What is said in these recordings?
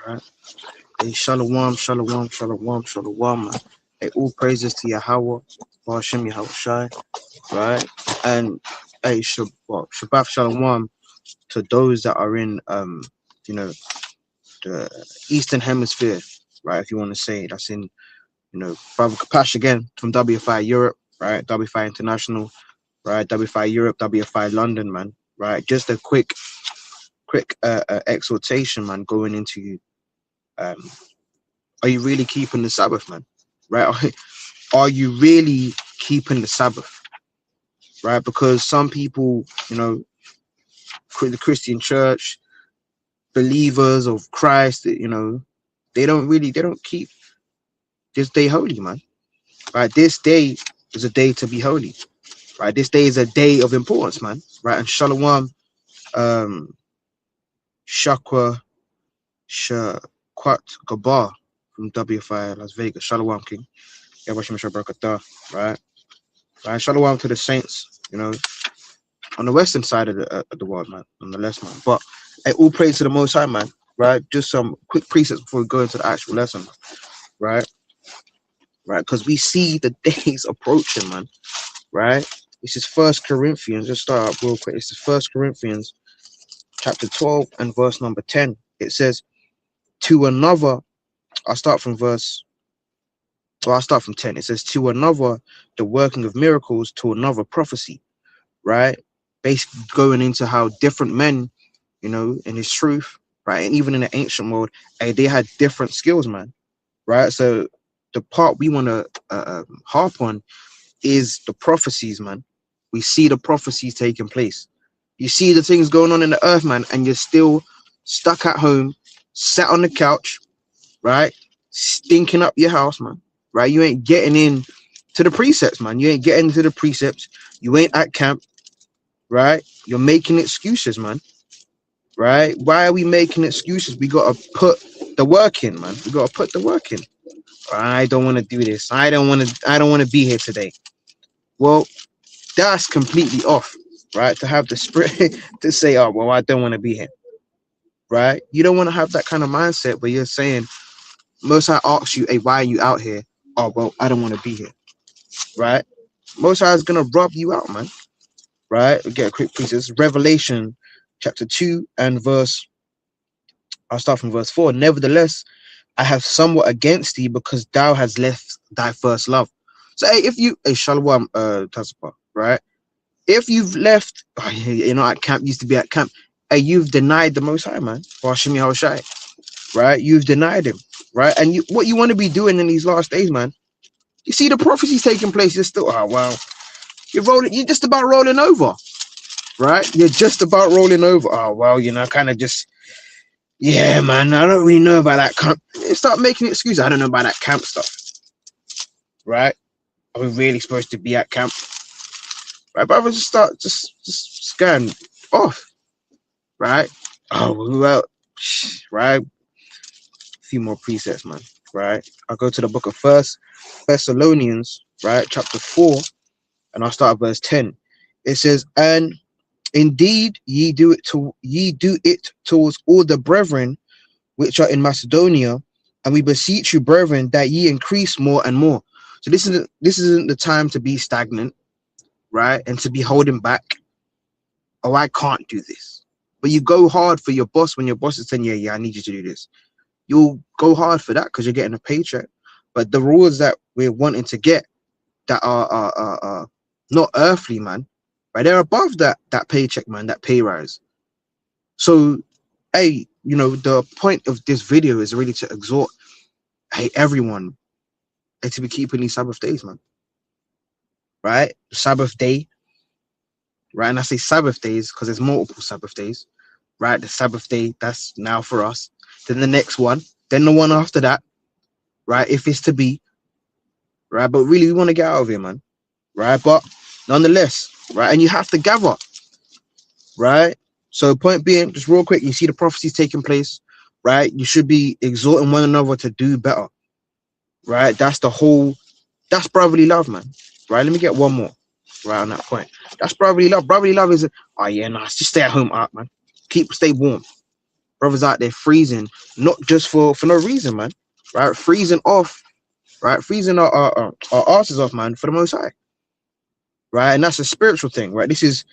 Right? Hey, shalom, shalom, shalom, shalom, man. Hey, all praises to Yahweh, Hashem Yahweh Shai, right? And hey, Shabbat shalom to those that are in you know, the Eastern Hemisphere, right? If you want to say that's in, Brother Kapash again from WFI Europe, right? WFI International, right? WFI Europe, WFI London, man, right? Just a quick exhortation, man, going into um are you really keeping the Sabbath, man? Right? Are you really keeping the Sabbath? Right? Because some people, the Christian church, believers of Christ, they don't keep this day holy, man. Right? This day is a day to be holy. Right? This day is a day of importance, man. Right? And Shalom, Shakwa, Shakwat Gabar from WFI Las Vegas. Shalom, King. Yabashim Shabrakatah, right? Right? Shalom to the saints, on the western side of the world, man, on the left, man. But hey, all praise to the Most High, man, right? Just some quick precepts before we go into the actual lesson, right? Right, because we see the days approaching, man, right? This is First Corinthians. Just start up real quick. This is First Corinthians, chapter 12 and verse number 10. It says, "To another," I'll start from 10. It says, "To another, the working of miracles; to another, prophecy." Right? Basically going into how different men, in his truth, right? And even in the ancient world, they had different skills, man. Right? So the part we want to harp on is the prophecies, man. We see the prophecies taking place. You see the things going on in the earth, man, and you're still stuck at home, sat on the couch, right? Stinking up your house, man. Right? You ain't getting in to the precepts, man. You ain't getting to the precepts. You ain't at camp. Right? You're making excuses, man. Right? Why are we making excuses? We gotta put the work in, man. We gotta put the work in. I don't want to do this. I don't want to be here today. Well, that's completely off, right? To have the spirit to say, oh, well, I don't want to be here. Right? You don't want to have that kind of mindset where you're saying, Most High asks you, hey, why are you out here? Oh, well, I don't want to be here. Right? Most High is gonna rub you out, man. Right? We get a quick piece. It's Revelation chapter 2 and I'll start from verse 4. "Nevertheless, I have somewhat against thee, because thou hast left thy first love." So hey, Shalom, Taspa, right? If you've left, at camp, used to be at camp, hey, you've denied the Most High, man. Hashem Yahweh Shai, right? You've denied him, right? And what you want to be doing in these last days, man, you see the prophecies taking place, you're still, oh, well, you're just about rolling over, right? You're just about rolling over. Oh, well, kind of just, yeah, man, I don't really know about that camp. Start making excuses. I don't know about that camp stuff, right? Are we really supposed to be at camp? Right, but I just start just scan off, right? Oh, well, right? A few more precepts, man, right? I'll go to the book of First Thessalonians, right? Chapter 4, and I'll start at verse 10. It says, "And indeed ye do it towards all the brethren which are in Macedonia, and we beseech you, brethren, that ye increase more and more." So this isn't the time to be stagnant, right? And to be holding back. Oh, I can't do this. But you go hard for your boss when your boss is saying, yeah, I need you to do this. You'll go hard for that because you're getting a paycheck. But the rules that we're wanting to get that are not earthly, man, right? They're above that paycheck, man, that pay rise. So, hey, the point of this video is really to exhort, hey, everyone, to be keeping these Sabbath days, man. Right? Sabbath day, right? And I say Sabbath days because there's multiple Sabbath days, right? The Sabbath day, that's now for us. Then the next one, then the one after that, right? If it's to be, right? But really, we want to get out of here, man, right? But nonetheless, right? And you have to gather, right? So point being, just real quick, you see the prophecies taking place, right? You should be exhorting one another to do better, right? That's brotherly love, man, right? Let me get one more, right, on that point. That's brotherly love. Brotherly love is, oh yeah, no, just stay at home, man. Stay warm, Brothers out there freezing, not just for no reason, man. Right? Freezing off, right? Freezing our asses off, man, for the Most High. Right? And that's a spiritual thing, right? This is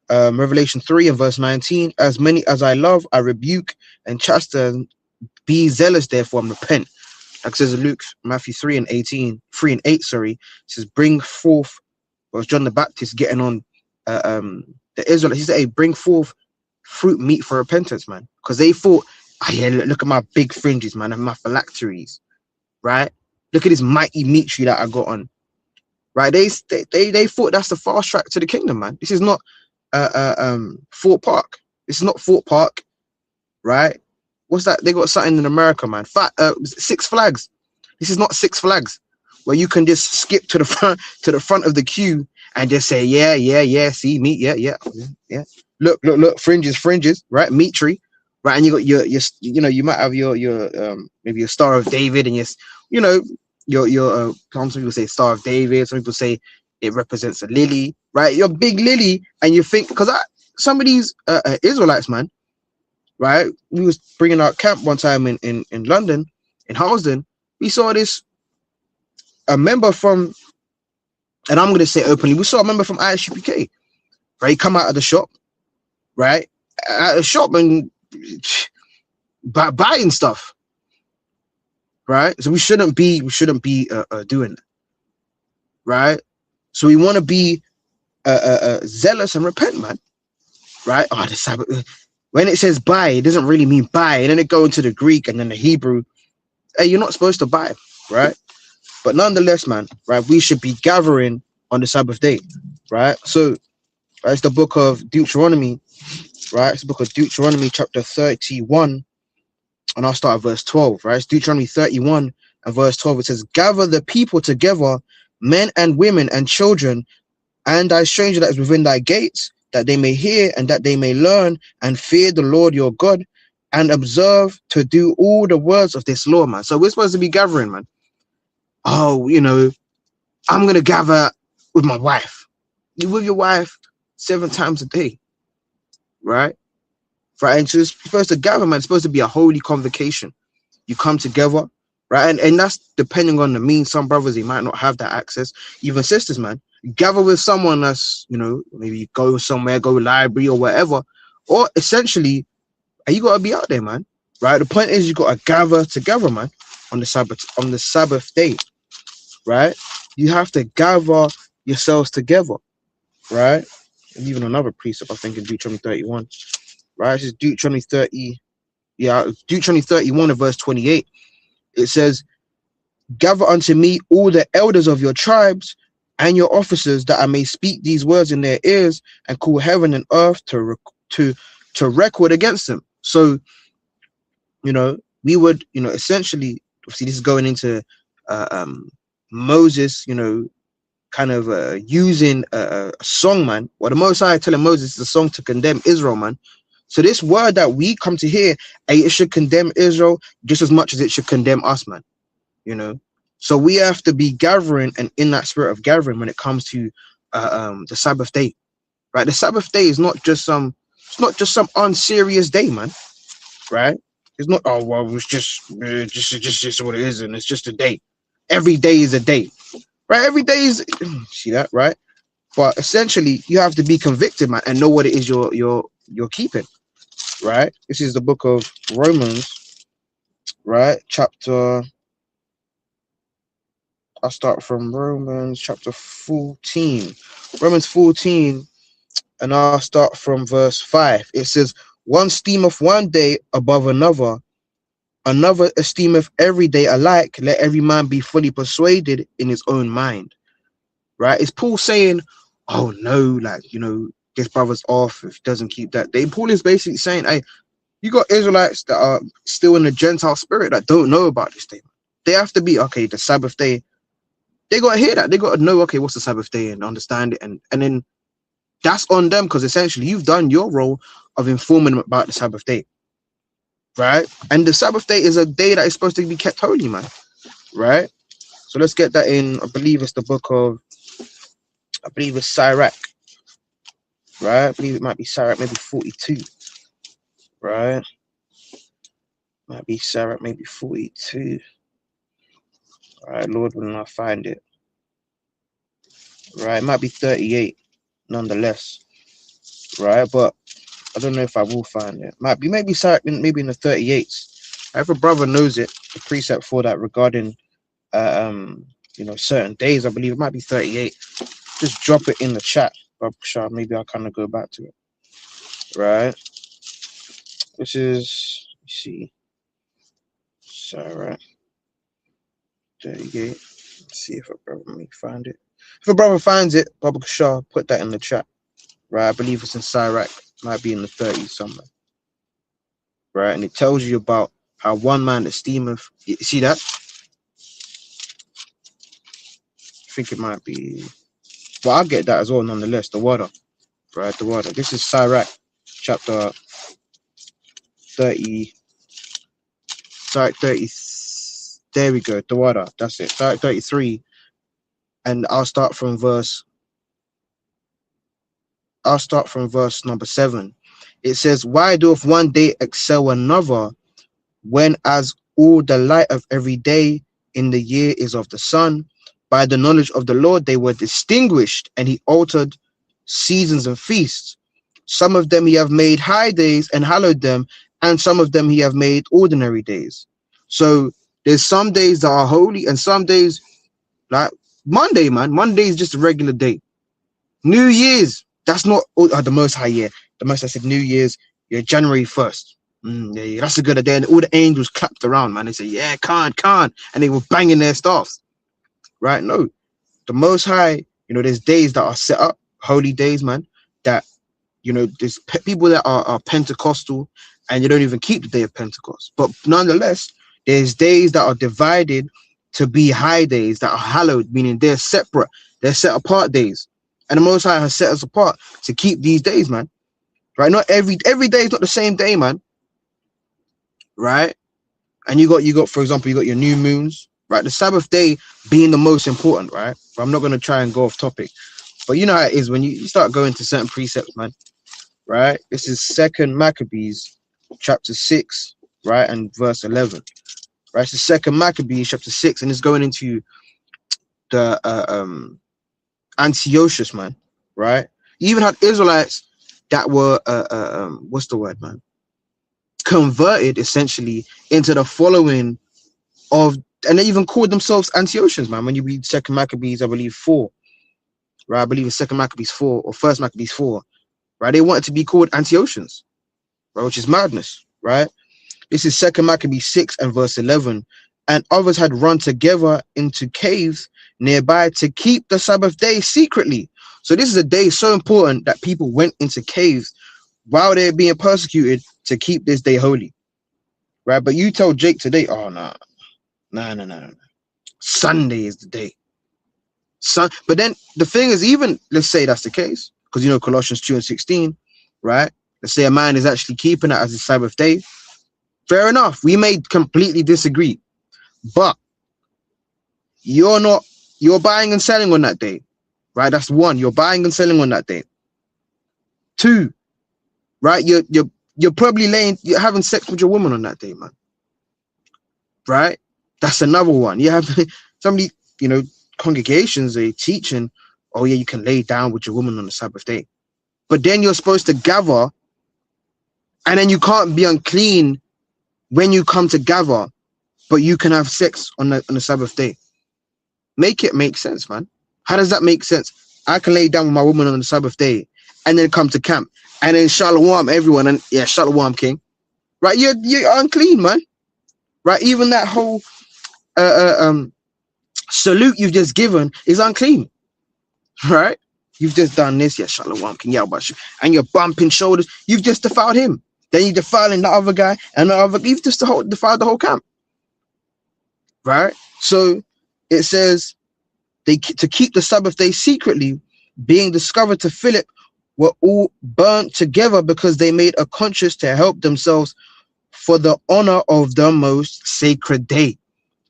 Revelation 3 and verse 19. As many as I love, I rebuke and chasten. Be zealous, therefore, and repent. Like it says in Luke, Matthew 3 and 18, 3 and 8, sorry. It says, bring forth, was John the Baptist getting on the Israelites. He said, hey, bring forth fruit meat for repentance, man. Because they thought, oh yeah, look at my big fringes, man, and my phylacteries, right? Look at this mighty meat tree that I got on. Right? They thought that's the fast track to the kingdom, man. This is not Fort Park. This is not Fort Park, right? What's that? They got something in America, man. Six Flags. This is not Six Flags, where you can just skip to the front of the queue and just say, yeah, see meat, yeah. Look, fringes, right? Meat tree, right? And you got your you know, you might have your maybe your Star of David, and your some people say Star of David, some people say it represents a lily, right? Your big lily, and you think, because some of these Israelites, man, right? We was bringing our camp one time in London, in Harlesden. We saw a member from, and I'm gonna say openly, we saw a member from ISUPK, right? He come out of the shop, right? At the shop and buying stuff, right? So we shouldn't be doing that, right? So we want to be zealous and repent, man, right? Oh, the Sabbath. When it says buy, it doesn't really mean buy. And then it go into the Greek and then the Hebrew. Hey, you're not supposed to buy, right? But nonetheless, man, right? We should be gathering on the Sabbath day, right? So, right, it's the book of Deuteronomy, right? It's the book of Deuteronomy, chapter 31, and I'll start at verse 12, right? It's Deuteronomy 31 and verse 12. It says, gather the people together, men and women and children, and thy stranger that is within thy gates, that they may hear and that they may learn and fear the Lord your God and observe to do all the words of this law, man. So we're supposed to be gathering, man. Oh, I'm going to gather with my wife. You with your wife 7 times a day, right? Right. And so it's supposed to gather, man. It's supposed to be a holy convocation. You come together, right? And that's depending on the means. Some brothers, they might not have that access. Even sisters, man. Gather with someone that's, maybe go somewhere, go library or whatever. Or essentially, you got to be out there, man. Right? The point is you got to gather together, man, on the Sabbath day, right? You have to gather yourselves together, right? And even another precept, I think, in Deuteronomy 31, right? This is Deuteronomy 30, Deuteronomy 31 and verse 28. It says, gather unto me all the elders of your tribes and your officers, that I may speak these words in their ears and call heaven and earth to record against them. So, we would, essentially, obviously this is going into Moses, kind of using a song, man. Well, the Most High telling Moses is a song to condemn Israel, man. So this word that we come to hear, it should condemn Israel just as much as it should condemn us, man. So we have to be gathering and in that spirit of gathering when it comes to the Sabbath day, right? The Sabbath day is not just some unserious day, man, right? It's not, oh well, it's just what it is, and it's just a day. Every day is a day, right? Every day is, see that, right? But essentially, you have to be convicted, man, and know what it is you're keeping, right? This is the book of Romans, right? I'll start from Romans chapter 14. Romans 14, and I'll start from verse 5. It says, one esteemeth one day above another, another esteemeth every day alike. Let every man be fully persuaded in his own mind. Right? It's Paul saying, oh no, this brother's off if he doesn't keep that day. Paul is basically saying, hey, you got Israelites that are still in the Gentile spirit that don't know about this day. They have to be, okay, the Sabbath day. They got to hear that. They got to know, okay, what's the Sabbath day, and understand it. And then that's on them, because essentially you've done your role of informing them about the Sabbath day, right? And the Sabbath day is a day that is supposed to be kept holy, man, right? So let's get that in. I believe it's Sirach, right? I believe it might be Sirach, maybe 42, right? Might be Sarah, maybe 42. All right, Lord, when I find it. Right, it might be 38, nonetheless. Right, but I don't know if I will find it. Might be maybe Sarah, maybe in the 38s. If a brother knows it, the precept for that regarding certain days, I believe it might be 38. Just drop it in the chat, Sure, maybe I'll kind of go back to it. Right, this is, let's see, Sarah 38. Let's see if a brother may find it. If a brother finds it, Baba Kashar, put that in the chat. Right, I believe it's in Sirach, might be in the 30s somewhere. Right, and it tells you about how one man esteemeth. You see that? I think it might be. Well, I'll get that as well, nonetheless. The water, right? The water. This is Sirach, chapter 30. Sirach 30. There we go. The water. That's it. Sirach 33, and I'll start from verse number 7. It says, "Why doth one day excel another, when as all the light of every day in the year is of the sun? By the knowledge of the Lord they were distinguished, and he altered seasons and feasts. Some of them he have made high days and hallowed them, and some of them he have made ordinary days." So there's some days that are holy, and some days, like Monday, man. Monday is just a regular day. New Year's, that's not the most high year. The most, I said New Year's, yeah, January 1st. Yeah, that's a good day. And all the angels clapped around, man. They said, yeah, Khan. And they were banging their staffs. Right? No. The most high, there's days that are set up, holy days, man, that, there's people that are Pentecostal and you don't even keep the day of Pentecost. But nonetheless, there's days that are divided to be high days that are hallowed, meaning they're separate, they're set apart days. And the Most High has set us apart to keep these days, man. Right? Not every day is not the same day, man. Right? And you got, for example, you got your new moons, right? The Sabbath day being the most important, right? But I'm not going to try and go off topic. But you know how it is when you start going to certain precepts, man. Right? This is 2nd Maccabees, chapter 6, right? And verse 11. Right? It's the 2nd Maccabees, chapter 6, and it's going into the Antiochus, man. Right? You even had Israelites that were what's the word, man? Converted essentially into the following of, and they even called themselves Antiochians, man. When you read 2nd Maccabees, I believe 4, right? I believe it's 2nd Maccabees 4 or 1st Maccabees 4, right? They wanted to be called Antiochians, right? Which is madness, right? This is 2nd Maccabees 6 and verse 11. "And others had run together into caves nearby to keep the Sabbath day secretly." So this is a day so important that people went into caves while they're being persecuted to keep this day holy, right? But you tell Jake today, oh, no. Sunday is the day. But then the thing is, even let's say that's the case, because Colossians 2 and 16, right? Let's say a man is actually keeping it as his Sabbath day. Fair enough. We may completely disagree, but you're buying and selling on that day, right? That's one. You're buying and selling on that day. 2, right? You're probably you're having sex with your woman on that day, man. Right? That's another one. You have somebody, congregations are teaching, oh yeah, you can lay down with your woman on the Sabbath day. But then you're supposed to gather, and then you can't be unclean when you come to gather, but you can have sex on the Sabbath day. Make it make sense, man. How does that make sense? I can lay down with my woman on the Sabbath day and then come to camp and then shalom everyone, and yeah, shalom king. Right? You're unclean, man. Right? Even that whole salute you've just given is unclean. Right? You've just done this, yeah, shalom king, yeah, and you're bumping shoulders. You've just defiled him. Then you're defiling the other guy and the other. You've just defiled the whole camp. Right? So it says to keep the Sabbath day secretly, being discovered to Philip, were all burnt together because they made a conscience to help themselves for the honor of the most sacred day.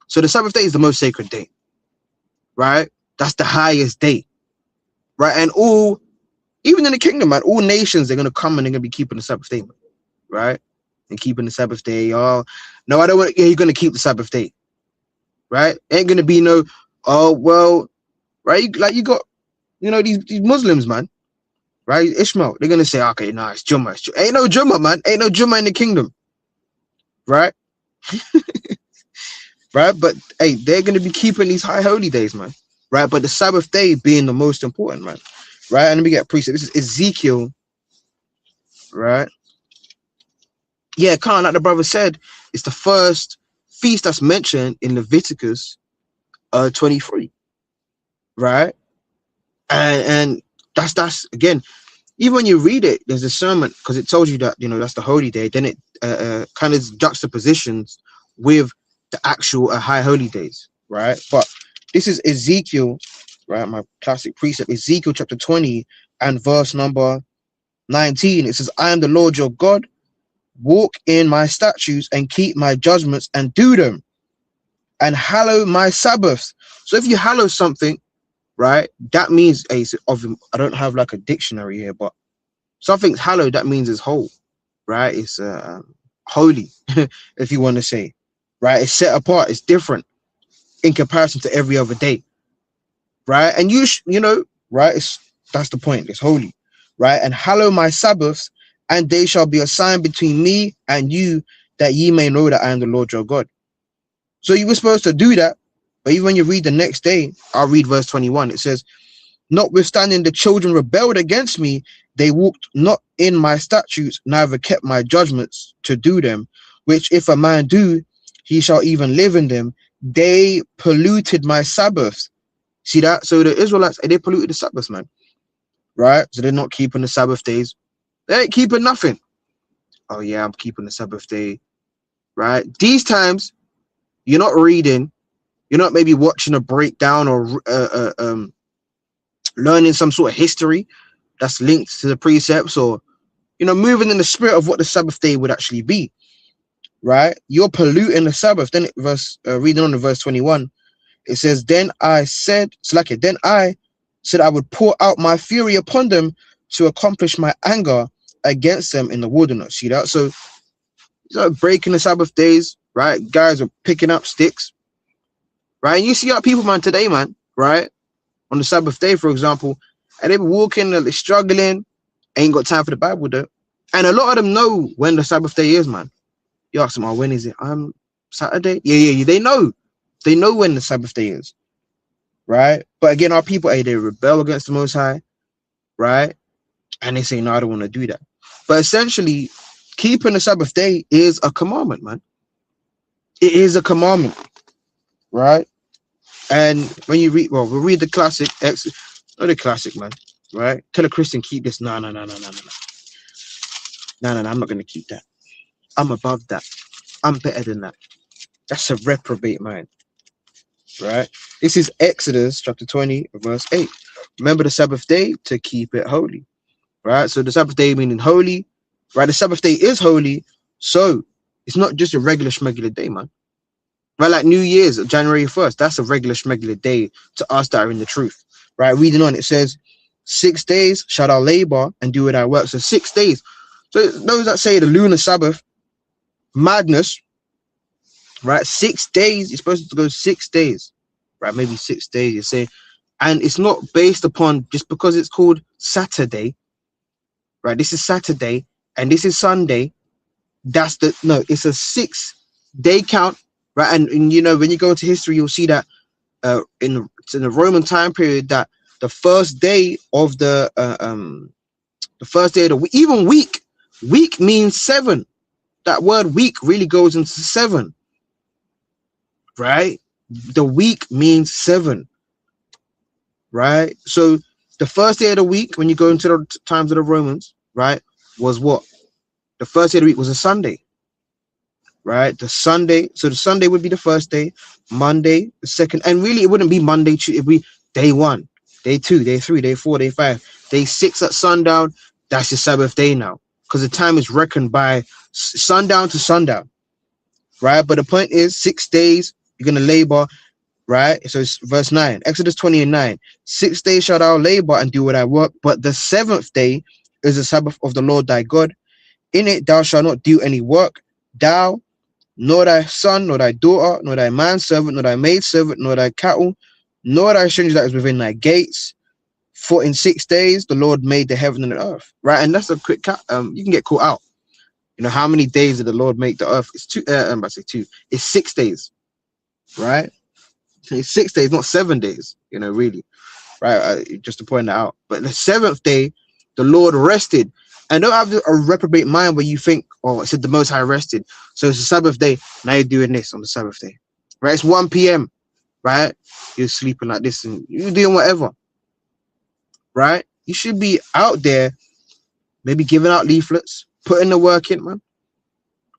So the Sabbath day is the most sacred day, right? That's the highest day, right? And even in the kingdom, man, all nations, they're going to come and they're going to be keeping the Sabbath day, right? And keeping the Sabbath day. Oh, No, I don't want. Yeah, you're gonna keep the Sabbath day, right? Ain't gonna be no. Oh well, right? Like you got, these Muslims, man, right? Ishmael, they're gonna say, okay, nah, it's Jummah. Ain't no Jummah, man. Ain't no Jummah in the kingdom, right? Right? But hey, they're gonna be keeping these high holy days, man. Right? But the Sabbath day being the most important, man. Right? And let me get a precept. This is Ezekiel, right? Yeah, Khan, like the brother said, it's the first feast that's mentioned in Leviticus 23, right? And that's again, even when you read it, there's a sermon because it tells you that that's the holy day. Then it kind of juxtapositions with the actual high holy days, right? But this is Ezekiel, right? My classic precept, Ezekiel chapter 20 and verse number 19. It says, "I am the Lord your God. Walk in my statutes and keep my judgments and do them, and hallow my Sabbaths." So if you hallow something, right, that means I don't have like a dictionary here, but something's hallowed, that means it's whole, right? It's holy, if you want to say, right? It's set apart, it's different in comparison to every other day, right? And right? That's the point. It's holy, right? "And hallow my Sabbaths, and they shall be a sign between me and you, that ye may know that I am the Lord your God." So you were supposed to do that, but even when you read the next day, I'll read verse 21. It says, "Notwithstanding the children rebelled against me, they walked not in my statutes, neither kept my judgments to do them, which if a man do, he shall even live in them. They polluted my Sabbaths." See that? So the Israelites, they polluted the Sabbaths, man. Right? So they're not keeping the Sabbath days. They ain't keeping nothing. Oh yeah, I'm keeping the Sabbath day. Right? These times, you're not reading, you're not maybe watching a breakdown or learning some sort of history that's linked to the precepts, or moving in the spirit of what the Sabbath day would actually be, right? You're polluting the Sabbath. Then reading on to verse 21, it says, "Then I said, then I said I would pour out my fury upon them to accomplish my anger against them in the wilderness." See that? So breaking the Sabbath days, right? Guys are picking up sticks, right? And you see our people, man, today, man, right? On the Sabbath day, for example, and they be walking, they're struggling, ain't got time for the Bible though. And a lot of them know when the Sabbath day is, man. You ask them, "Oh, when is it?" Saturday. Yeah. They know. They know when the Sabbath day is, right? But again, our people, they rebel against the Most High, right? And they say, "No, I don't want to do that." But essentially, keeping the Sabbath day is a commandment, man. It is a commandment, right? And when you read, we'll read the classic, not the classic, man, right? Tell a Christian, keep this. No. I'm not going to keep that. I'm above that. I'm better than that. That's a reprobate mind, right? This is Exodus chapter 20, verse 8. "Remember the Sabbath day to keep it holy," right? So the Sabbath day meaning holy, right? The Sabbath day is holy. So it's not just a regular schmegular day, man. Right? Like New Year's, January 1st, that's a regular schmegular day to us that are in the truth, right? Reading on, it says, 6 days shalt thou labor and do thy work. So 6 days. So those that say the lunar Sabbath, madness, right? 6 days, you're supposed to go 6 days, right? Maybe 6 days, you say. And it's not based upon just because it's called Saturday, right? This is Saturday and this is Sunday. It's a 6-day count, right? And when you go into history, you'll see that in the Roman time period, that the first day of the first day of the week, even week means 7. That word week really goes into 7, right? The week means 7, right? So the first day of the week, when you go into the times of the Romans, right, was what? The first day of the week was a Sunday, right? The Sunday would be the first day, Monday the second, and really it wouldn't be Monday, it'd be day 1, day 2, day 3, day 4, day 5, day 6 at sundown. That's your Sabbath day now, because the time is reckoned by sundown to sundown, right? But the point is, 6 days you're gonna labor, right? So it's verse 9, Exodus 20 and 9. 6 days shalt thou labor and do what I work, but the 7th day is the Sabbath of the Lord thy God. In it thou shalt not do any work, thou nor thy son, nor thy daughter, nor thy manservant, nor thy maidservant, nor thy cattle, nor thy stranger that is within thy gates. For in 6 days the Lord made the heaven and the earth. Right, and that's a quick you can get caught out. You know, how many days did the Lord make the earth? It's two. I'm about to say two. It's 6 days. Right, it's 6 days, not 7 days. You know, really. Right, just to point that out. But the seventh day, the Lord rested. And don't have a reprobate mind where you think, oh, it said the Most High rested, so it's the Sabbath day. Now you're doing this on the Sabbath day. Right, it's 1 p.m. Right, you're sleeping like this and you're doing whatever. Right, you should be out there, maybe giving out leaflets, putting the work in, man.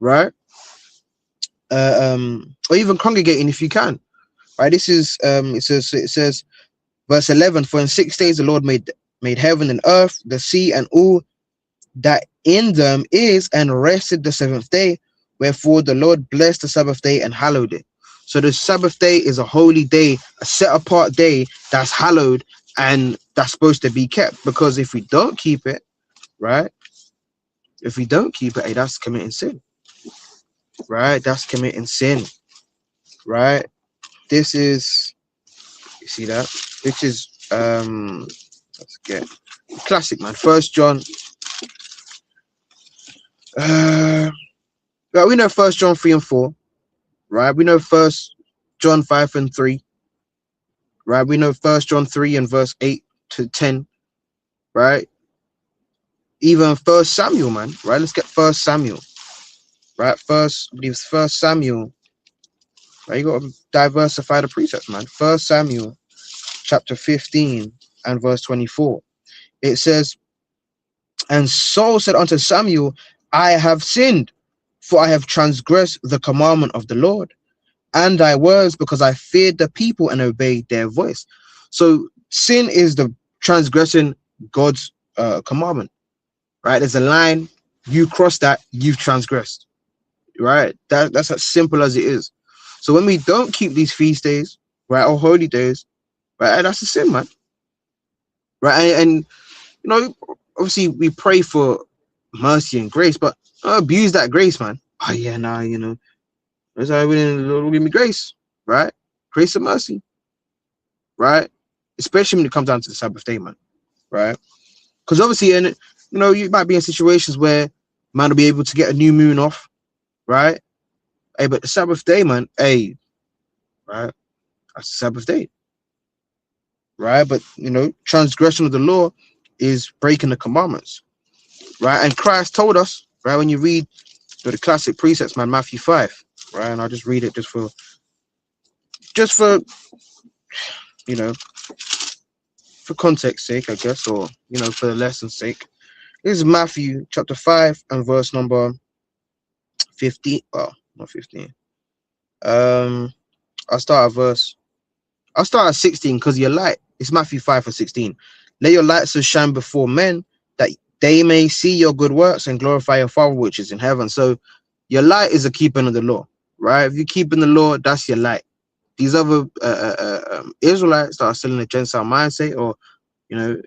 Right, or even congregating if you can. Right, this is it says verse 11, for in 6 days the Lord made heaven and earth, the sea, and all that in them is, and rested the seventh day. Wherefore the Lord blessed the Sabbath day and hallowed it. So the Sabbath day is a holy day, a set apart day that's hallowed and that's supposed to be kept. Because if we don't keep it, right? If we don't keep it, hey, that's committing sin. Right? That's committing sin. Right? This is, you see that? This is let's get classic, man. First John. Well, we know First John 3 and 4, right? We know First John 5 and 3, right? We know First John 3 and verse 8 to 10, right? Even First Samuel, man, right? Let's get First Samuel, right? I believe it's First Samuel, right? You got to diversify the precepts, man. First Samuel, chapter 15 and verse 24. It says, and Saul said unto Samuel, I have sinned, for I have transgressed the commandment of the Lord and thy words, because I feared the people and obeyed their voice. So sin is the transgressing God's commandment, right? There's a line, you cross that, you've transgressed, right? That's as simple as it is. So when we don't keep these feast days, right, or holy days, right, that's a sin, man, right? And you know, obviously we pray for mercy and grace, but don't abuse that grace, man. Oh yeah, nah, you know, that's how the Lord will give me grace, right? Grace and mercy, right? Especially when it comes down to the Sabbath day, man, right? Because obviously, and you know, you might be in situations where man will be able to get a new moon off, right? Hey, but the Sabbath day, man, hey, right? That's the Sabbath day, right? But you know, transgression of the law is breaking the commandments, right? And Christ told us, right? When you read the classic precepts, man, Matthew 5, right? And I'll just read it just for you know, for context sake, I guess, or you know, for the lesson's sake. This is Matthew chapter 5 and verse number 15. Oh, not 15. I'll start at 16, because your light, it's Matthew 5 and 16. Let your light so shine before men that they may see your good works and glorify your Father which is in heaven. So your light is a keeping of the law, right? If you're keeping the law, that's your light. These other Israelites that are still in the Gentile mindset, or you know,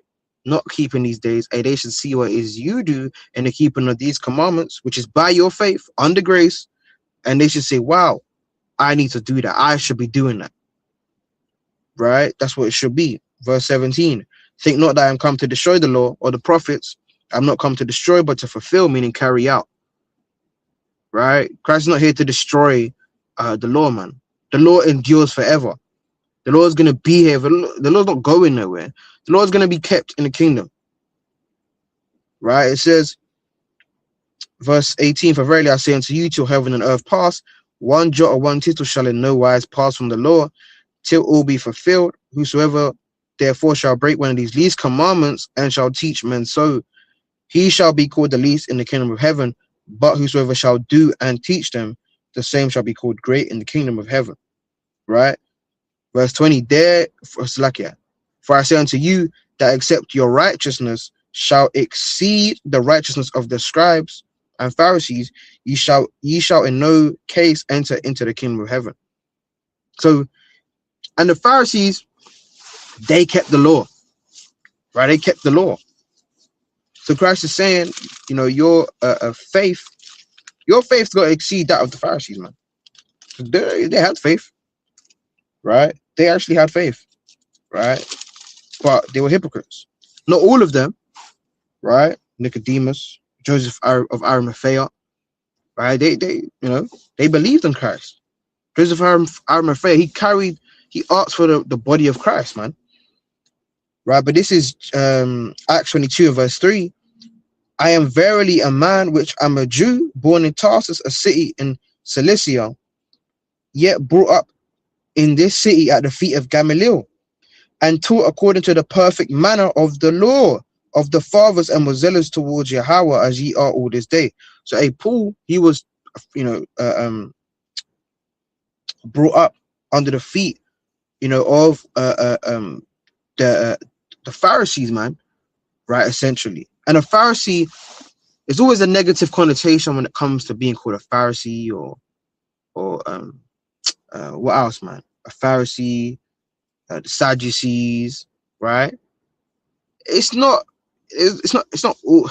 not keeping these days, they should see what it is you do in the keeping of these commandments, which is by your faith under grace, and they should say, wow, I need to do that. I should be doing that, right? That's what it should be. Verse 17, think not that I am come to destroy the law or the prophets. I'm not come to destroy, but to fulfill, meaning carry out, right? Christ is not here to destroy the law, man. The law endures forever. The law is going to be here. The law's not going nowhere. The law is going to be kept in the kingdom, right? It says, verse 18, for verily I say unto you, till heaven and earth pass, one jot or one tittle shall in no wise pass from the law, till all be fulfilled. Whosoever therefore shall break one of these least commandments and shall teach men so, he shall be called the least in the kingdom of heaven. But whosoever shall do and teach them, the same shall be called great in the kingdom of heaven, right? Verse 20, for I say unto you that except your righteousness shall exceed the righteousness of the scribes and Pharisees, ye shall in no case enter into the kingdom of heaven. So, and the Pharisees, they kept the law, right? They kept the law. So Christ is saying, you know, your faith, Your faith's got to exceed that of the Pharisees, man. They had faith, right? They actually had faith, right? But they were hypocrites. Not all of them, right? Nicodemus, Joseph of Arimathea, right? They believed in Christ. Joseph Arimathea, he asked for the body of Christ, man, right? But this is Acts 22 verse 3. I am verily a man which am a Jew, born in Tarsus, a city in Cilicia, yet brought up in this city at the feet of Gamaliel, and taught according to the perfect manner of the law of the fathers, and was zealous towards Yahweh as ye are all this day. So, Paul, he was, brought up under the feet, of the Pharisees, man, right? Essentially, and a Pharisee is always a negative connotation when it comes to being called a Pharisee or what else, man? A Pharisee, the Sadducees, right? It's not. It's not all,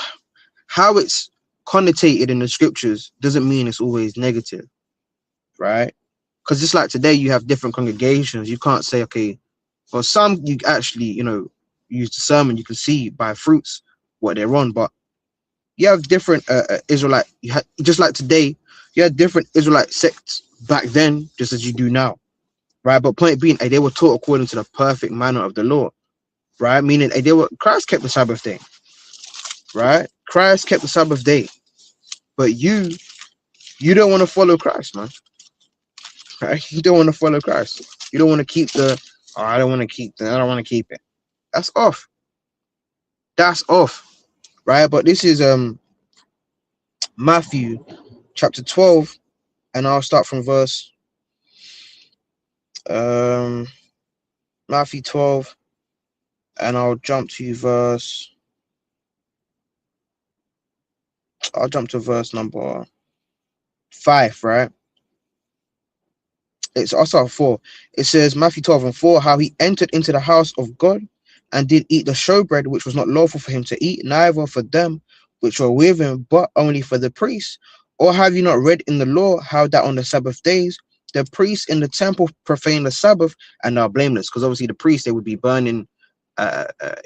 how it's connotated in the scriptures doesn't mean it's always negative, right? Because just like today, you have different congregations. You can't say, okay, for some, you actually, use the sermon. You can see by fruits what they're on, but you have different Israelite. Just like today, you had different Israelite sects back then, just as you do now, right? But point being, they were taught according to the perfect manner of the law, right? Meaning, Christ kept the Sabbath day, right? Christ kept the Sabbath day, but you don't want to follow Christ, man. Right? You don't want to follow Christ. You don't want to keep I don't want to keep I don't want to keep it. That's off. That's off. Right? But this is Matthew chapter 12, and I'll start from verse Matthew 12, and I'll jump to verse number 5, right? I'll start 4. It says, Matthew 12 and 4, how he entered into the house of God and did eat the showbread, which was not lawful for him to eat, neither for them which were with him, but only for the priests. Or have you not read in the law how that on the Sabbath days the priests in the temple profane the Sabbath and are blameless? Because obviously the priests, they would be burning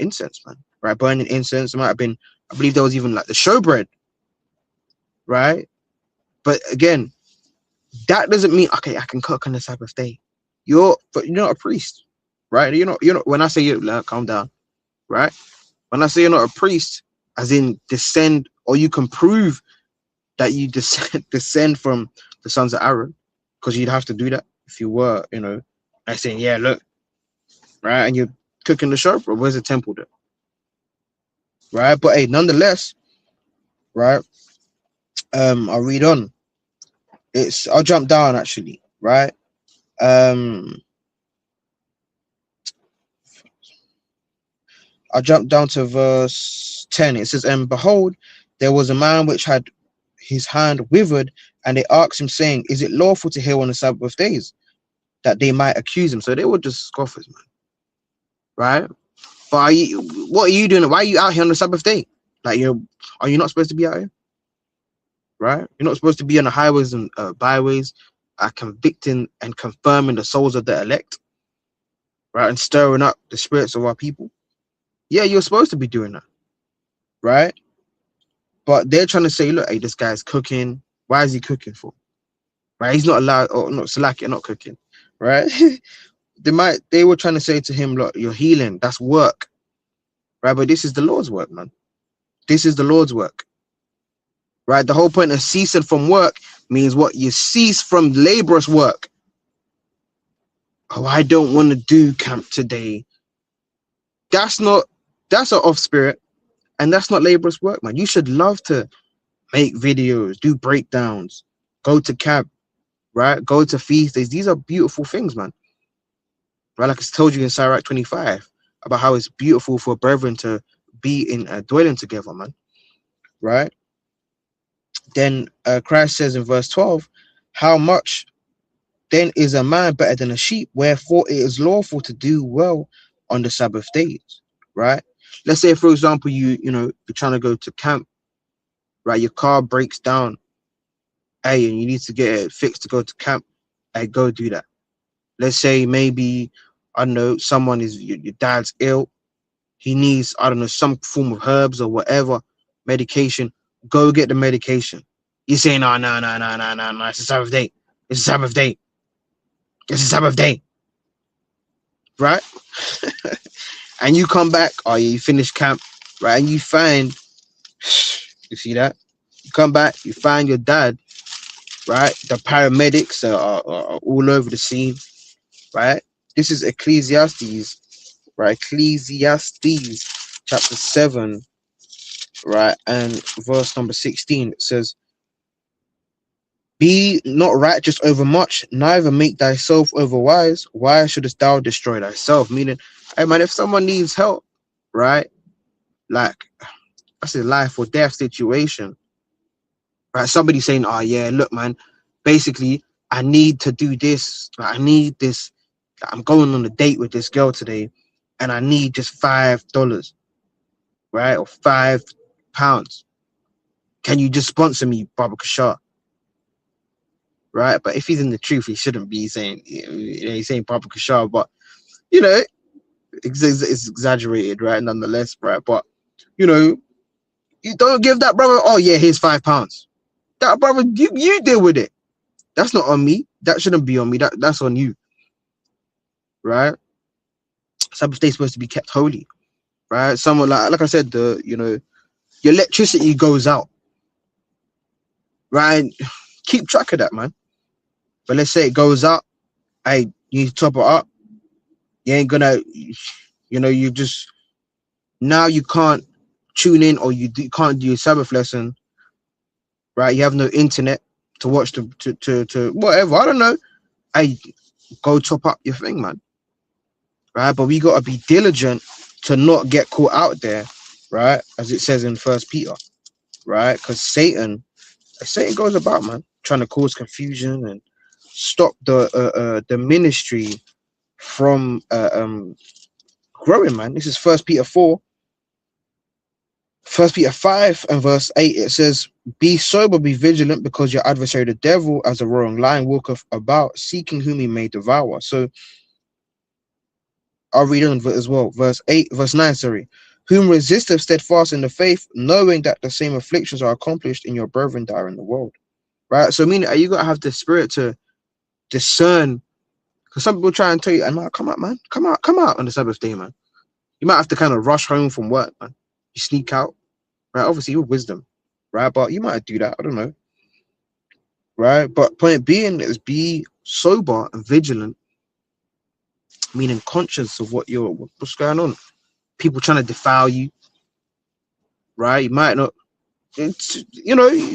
incense, man, right? Burning incense. It might have been, I believe there was even like the showbread, right? But again, that doesn't mean, okay, I can cook on the Sabbath day. But you're not a priest, right? You're not. When I say calm down, right? When I say you're not a priest, as in descend, or you can prove that you descend from the sons of Aaron, because you'd have to do that if you were, I saying, yeah, look, right, and you're cooking the shofar. Where's the temple there, right? But hey, nonetheless, right? I'll read on. I'll jump down actually, right? I'll jump down to verse 10. It says, and behold, there was a man which had his hand withered, and they asked him, saying, is it lawful to heal on the Sabbath days? That they might accuse him. So they were just scoffers, man. Right? But what are you doing? Why are you out here on the Sabbath day? Like, are you not supposed to be out here? Right? You're not supposed to be on the highways and byways, convicting and confirming the souls of the elect, right? And stirring up the spirits of our people. Yeah, you're supposed to be doing that, right? But they're trying to say, look, hey, this guy's cooking. Why is he cooking for? Right? He's not allowed, or not Salak, you're not cooking, right? They were trying to say to him, look, you're healing, that's work, right? But this is the Lord's work, man. This is the Lord's work, right? The whole point of ceasing from work means what? You cease from laborious work. Oh, I don't want to do camp today. That's an off spirit, and that's not laborious work, man. You should love to make videos, do breakdowns, go to camp, right? Go to feast days. These are beautiful things, man. Right? Like I told you in Sirach 25 about how it's beautiful for brethren to be in a dwelling together, man. Right? Then Christ says in verse 12, how much then is a man better than a sheep? Wherefore it is lawful to do well on the Sabbath days, right? Let's say, for example, you're trying to go to camp, right? Your car breaks down, hey, and you need to get it fixed to go to camp, hey, go do that. Let's say maybe, I don't know, someone is your dad's ill. He needs, I don't know, some form of herbs or whatever, medication. Go get the medication. You say, no, no, no, no, no, no, no. It's a Sabbath day. It's a Sabbath day. It's a Sabbath day. Right? And you come back, oh yeah, you finish camp, right? And you find, you see that? You come back, you find your dad, right? The paramedics are all over the scene, right? This is Ecclesiastes, right? Ecclesiastes chapter 7, right? And verse number 16, it says, be not righteous over much, neither make thyself over wise. Why shouldest thou destroy thyself? Meaning, hey man, if someone needs help, right? Like, that's a life or death situation, right? Somebody saying, oh yeah, look, man, basically, I need to do this. Like, I need this. I'm going on a date with this girl today, and I need just $5, right? Or £5. Can you just sponsor me, Baba Kashar? Right? But if he's in the truth, he shouldn't be saying, he's saying Baba Kashar, but you know, it's exaggerated, right? Nonetheless, right? But you know, you don't give that brother, oh yeah, here's £5. That brother, you deal with it. That's not on me. That shouldn't be on me. That's on you, right? Sabbath day is supposed to be kept holy, right? Someone like I said, your electricity goes out, right? Keep track of that, man. But let's say it goes out, hey, you need to top it up. You ain't gonna, you just now you can't tune in, or you can't do your Sabbath lesson, right? You have no internet to watch to whatever. I don't know. Hey, go top up your thing, man. Right? But we gotta be diligent to not get caught out there, right? As it says in First Peter, right? Because Satan goes about, man, trying to cause confusion and stop the ministry from growing, man. This is First Peter 4. First Peter 5 and verse 8, it says, be sober, be vigilant, because your adversary the devil, as a roaring lion, walketh about, seeking whom he may devour. So I'll read on as well. Verse 9, sorry. Whom resisteth steadfast in the faith, knowing that the same afflictions are accomplished in your brethren that are in the world. Right? So meaning, you gotta have the spirit to discern, because some people try and tell you, and come out, man, come out on the Sabbath day, man. You might have to kind of rush home from work, man. You sneak out, right? Obviously with wisdom, right? But you might do that, I don't know. Right? But point being is be sober and vigilant, meaning conscious of what's going on. People trying to defile you, right? You might not, you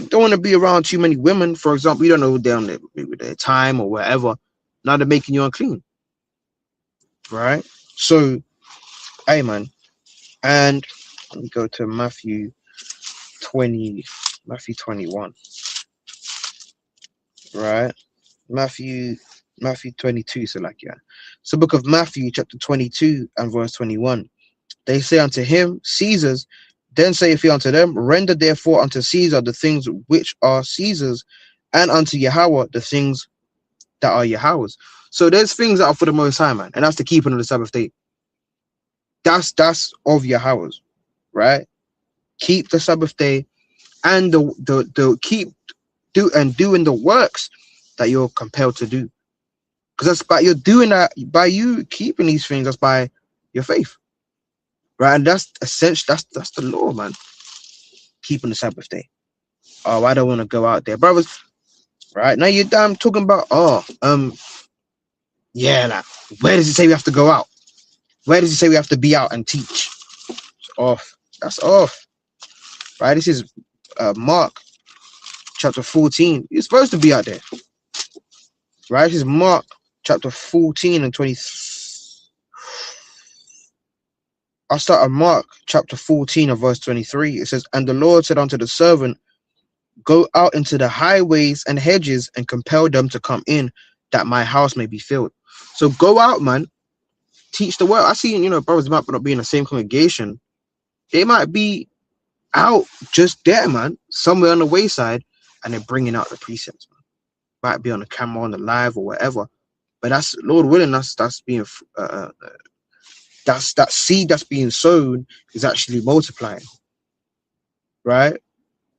don't want to be around too many women, for example. You don't know they're on their time or whatever. Now they're making you unclean, right? So, hey, man. And let me go to Matthew 21, right? Matthew 22. So so book of Matthew chapter 22 and verse 21. They say unto him, Caesar's. Then saith he unto them, render therefore unto Caesar the things which are Caesar's, and unto Yahweh the things that are Yahweh's. So there's things that are for the Most High, man, and that's the keeping of the Sabbath day. That's of Yahweh's, right? Keep the Sabbath day, and the keep doing the works that you're compelled to do, because that's by you're doing that, by you keeping these things, that's by your faith, right? And that's essential. That's the law, man. Keeping the Sabbath day. Oh, I don't want to go out there, brothers. Right now, you're damn talking about. Yeah, like, where does it say we have to go out? Where does it say we have to be out and teach? It's off. That's off. Right. This is Mark chapter 14. You're supposed to be out there. Right. This is Mark chapter 14 and 20. I'll start at Mark chapter 14 and verse 23. It says, and the Lord said unto the servant, go out into the highways and hedges and compel them to come in, that my house may be filled. So go out, man. Teach the word. I see, brothers might not be in the same congregation. They might be out just there, man, somewhere on the wayside, and they're bringing out the precepts. Might be on the camera, on the live, or whatever. But that's Lord willing. That's being that's that seed that's being sown is actually multiplying, right?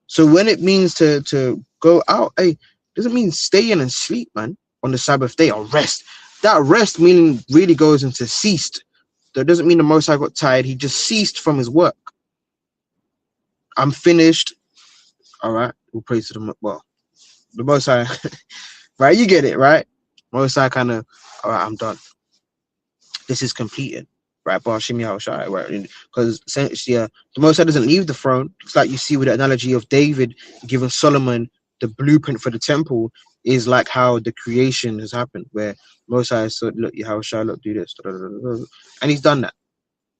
So when it means to go out, hey, doesn't mean stay in and sleep, man, on the Sabbath day or rest. That rest meaning really goes into ceased. That doesn't mean the Most High got tired. He just ceased from his work. I'm finished. All right, we'll pray to the Most High, right? You get it, right? Most High kind of, all right, I'm done. This is completed, right? Right? Because essentially, the Most High doesn't leave the throne. It's like you see with the analogy of David giving Solomon the blueprint for the temple is like how the creation has happened, where Most High said, "Look, Yahushua, look, do this," and he's done that,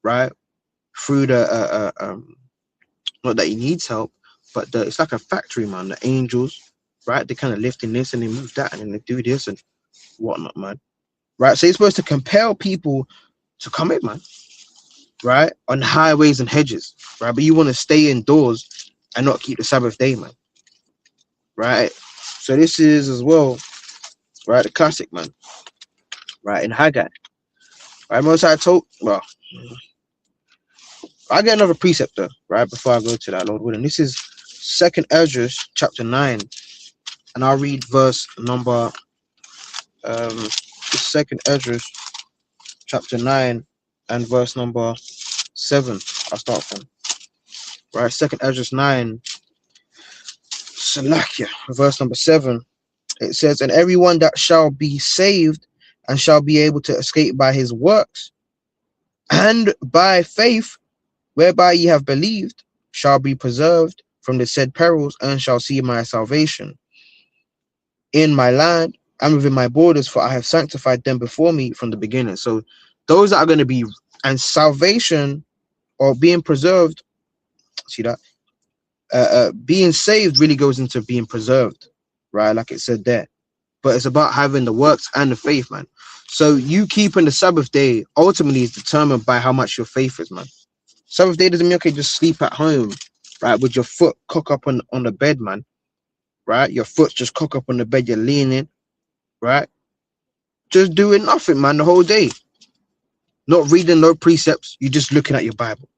right? Through the not that he needs help, but it's like a factory, man. The angels, right? They kind of lifting this and they move that and then they do this and whatnot, man. Right? So he's supposed to compel people to come in, man. Right? On highways and hedges, right? But you want to stay indoors and not keep the Sabbath day, man. Right? So this is as well, right? The classic, man. Right? In Haggai. Right? Most I told, well, I get another precept though, right? Before I go to that, Lord willing. This is 2nd Ezra chapter 9. And I'll read verse number 2nd Ezra chapter 9 and verse number 7. I'll start from. Right, 2nd Ezra 9, Salakia, verse number 7. It says, and everyone that shall be saved and shall be able to escape by his works and by faith whereby ye have believed shall be preserved from the said perils and shall see my salvation in my land and within my borders, for I have sanctified them before me from the beginning. So those that are going to be, and salvation or being preserved, see that? Being saved really goes into being preserved, right? Like it said there. But it's about having the works and the faith, man. So you keeping the Sabbath day ultimately is determined by how much your faith is, man. Sabbath day doesn't mean, okay, just sleep at home, right? With your foot cock up on the bed, man. Right? Your foot's just cock up on the bed, you're leaning, right? Just doing nothing, man, the whole day. Not reading no precepts. You're just looking at your Bible.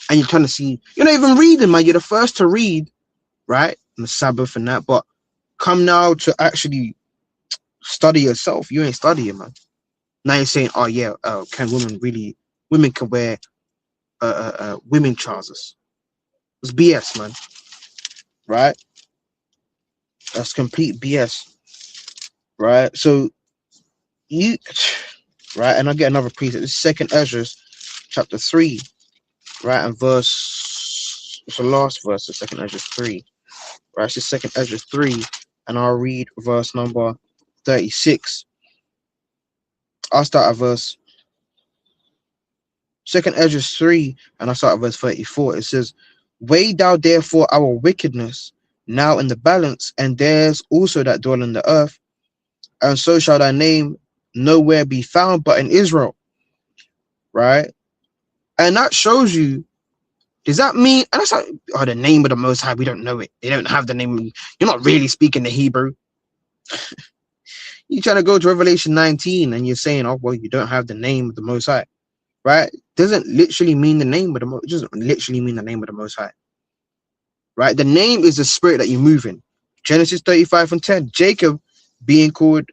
And you're trying to see, you're not even reading, man. You're the first to read, right? On the Sabbath and that. But come now to actually study yourself. You ain't studying, man. Now you're saying, oh yeah, can women can wear women trousers. It's BS, man. Right? That's complete BS. Right? So you right, and I get another precept. This is 2nd Ezra chapter 3, right, and verse, it's the last verse of 2nd Ezra 3. Right, it's 2nd Ezra 3, and I'll read verse number 36. I'll start at verse 2nd Ezra 3, and I'll start at verse 34. It says, weigh thou therefore our wickedness now in the balance, and theirs also that dwell in the earth, and so shall thy name nowhere be found but in Israel. Right? And that shows you, does that mean, and that's like, oh, the name of the Most High, we don't know it. They don't have the name. You're not really speaking the Hebrew. You're trying to go to Revelation 19 and you're saying, oh, well, you don't have the name of the Most High. Right? Doesn't literally mean the name of the Most, it doesn't literally mean the name of the Most High. Right? The name is the spirit that you move in. Genesis 35 and 10, Jacob being called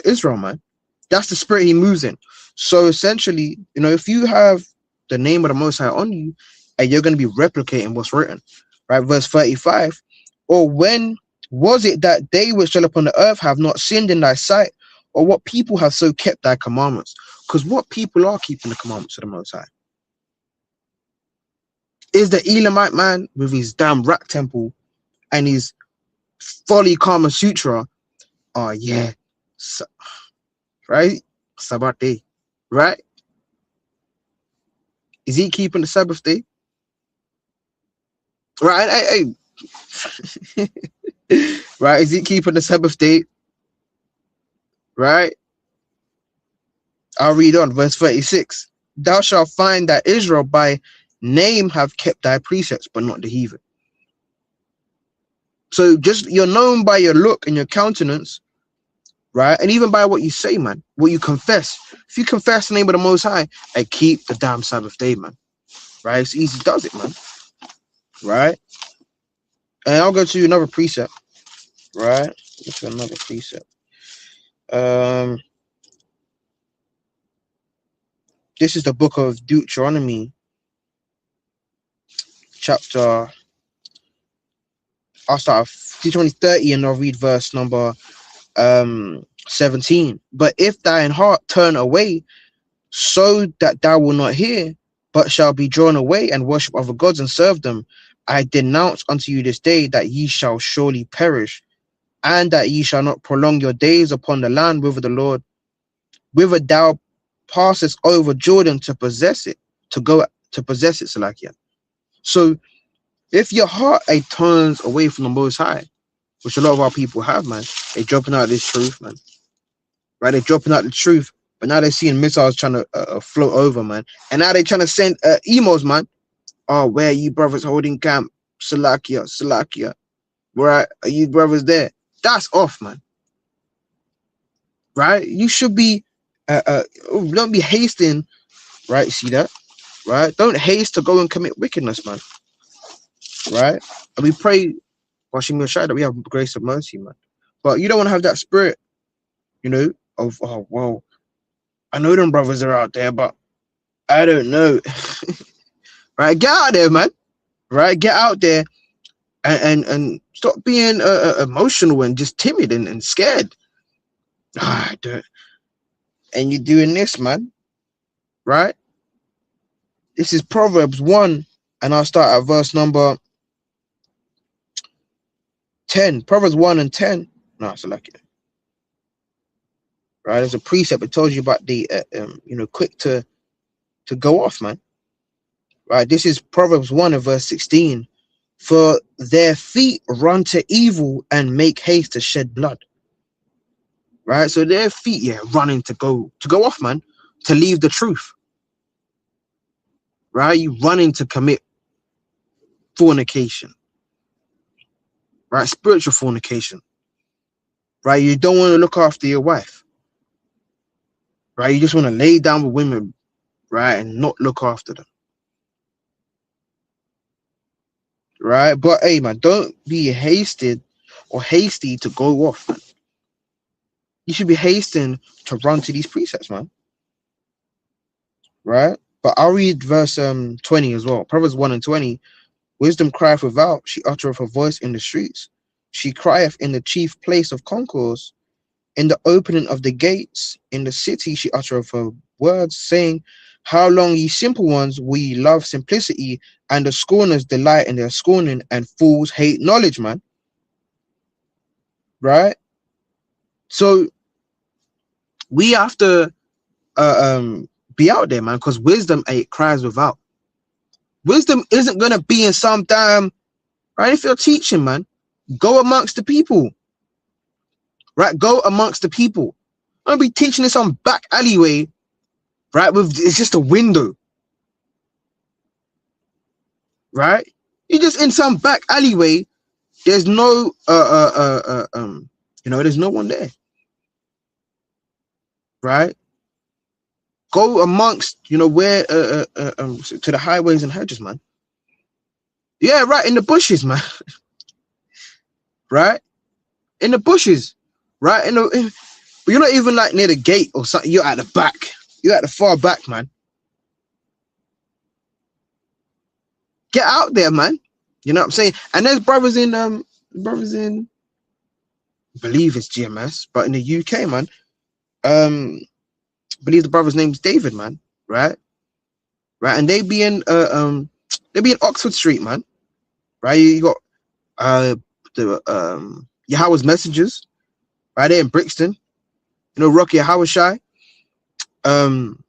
Israel, man. That's the spirit he moves in. So essentially, you know, if you have the name of the Most High on you, and you're going to be replicating what's written, right? Verse 35, or when was it that they which dwell upon the earth have not sinned in thy sight, or what people have so kept thy commandments? Because what people are keeping the commandments of the Most High? Is the Elamite man with his damn rat temple and his folly Kama Sutra? Oh yeah, right? Sabbath day, right? Is he keeping the Sabbath day? Right, right? Is he keeping the Sabbath day? Right? I'll read on verse 36. Thou shalt find that Israel by name have kept thy precepts, but not the heathen. So just you're known by your look and your countenance, right? And even by what you say, man, what you confess. If you confess the name of the Most High, and keep the damn Sabbath day, man, right? It's easy does it, man, right? And I'll go to another precept, right? Go to another precept. This is the book of Deuteronomy, chapter. I'll start off Deuteronomy 30 and I'll read verse number 17. But if thine heart turn away, so that thou wilt not hear, but shall be drawn away and worship other gods and serve them, I denounce unto you this day that ye shall surely perish, and that ye shall not prolong your days upon the land whither the Lord, whither thou passest over Jordan to possess it, to go to possess it, Salakia. So if your heart turns away from the Most High, which a lot of our people have, man, they dropping out this truth, man. Right? They're dropping out the truth, but now they're seeing missiles trying to float over, man. And now they're trying to send emails, man. Oh, where are you brothers holding camp? Salakia, Salakia. Where are you brothers there? That's off, man. Right? You should be, don't be hasting, right? See that? Right? Don't haste to go and commit wickedness, man. Right? And we pray, Washing Shai, that we have grace and mercy, man. But you don't want to have that spirit, you know, of, oh, well, I know them brothers are out there, but I don't know. Right? Get out there, man. Right? Get out there and stop being emotional and just timid and scared. Ah, and you're doing this, man. Right? This is Proverbs 1, and I'll start at verse number 10. Proverbs 1 and 10. No, it's like it. Right? There's a precept that tells you about the, quick to go off, man. Right? This is Proverbs 1 and verse 16. For their feet run to evil and make haste to shed blood. Right? So their feet, running to go off, man, to leave the truth. Right? You running to commit fornication. Right? Spiritual fornication. Right? You don't want to look after your wife. Right? You just want to lay down with women, right, and not look after them. Right? But hey, man, don't be hasty to go off, man. You should be hastening to run to these precepts, man. Right? But I'll read verse 20 as well. Proverbs 1 and 20. Wisdom crieth without, she uttereth her voice in the streets. She crieth in the chief place of concourse, in the opening of the gates, in the city she uttereth her words, saying, how long, ye simple ones, will ye love simplicity, and the scorners delight in their scorning, and fools hate knowledge, man. Right? So we have to be out there, man, because wisdom cries without. Wisdom isn't going to be in some damn, right? If you're teaching, man, go amongst the people. Right? Go amongst the people. I'm going to be teaching in some back alleyway, right? It's just a window. Right? You're just in some back alleyway. There's no, there's no one there. Right? Go amongst, where, to the highways and hedges, man. Yeah, right, in the bushes, man. Right? In the bushes. Right? But you're not even like near the gate or something. You're at the back. You're at the far back, man. Get out there, man. You know what I'm saying? And there's brothers in, I believe it's GMS, but in the UK, man, I believe the brother's name's David, man. Right? Right? And they be in Oxford Street, man. Right? You got the Yahweh's Messengers, right there in Brixton. Rocky Yahweh Shai. Down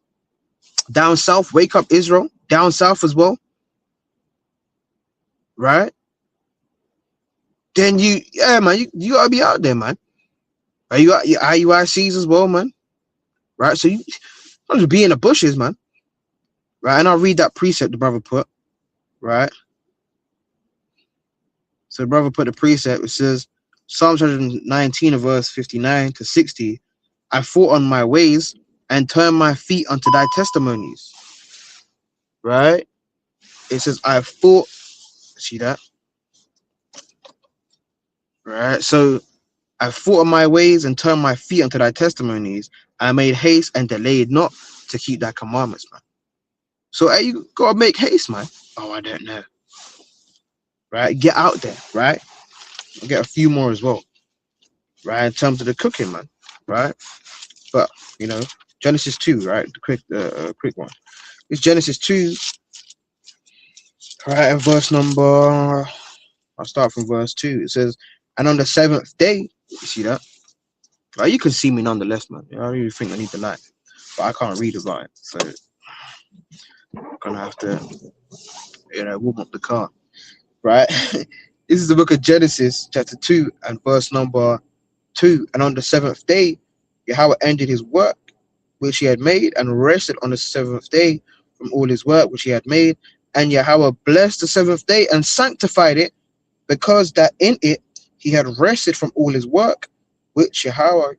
south, Wake Up Israel, down south as well. Right? Then you gotta be out there, man. Right? You got your IUICs as well, man. Right? So you don't just be in the bushes, man. Right? And I'll read that precept the brother put. Right? So the brother put the precept. It says Psalms 119 verse 59 to 60. I thought on my ways and turned my feet unto thy testimonies. Right? It says I thought. See that? Right. So I thought on my ways and turned my feet unto thy testimonies. I made haste and delayed not to keep thy commandments, man. So hey, you gotta make haste, man. Oh, I don't know. Right? Get out there, right? I'll get a few more as well, right? In terms of the cooking, man, right? But you know, Genesis 2, right? The quick one. It's Genesis 2, right? And verse number. I'll start from verse 2. It says, "And on the seventh day, you see that? Right? You can see me nonetheless, man. I don't really think I need the light, but I can't read it right, so I'm gonna have to, warm up the car, right?" This is the book of Genesis, chapter 2, and verse number 2. And on the seventh day, Yahweh ended his work which he had made, and rested on the seventh day from all his work which he had made. And Yahweh blessed the seventh day and sanctified it, because that in it he had rested from all his work which Yahweh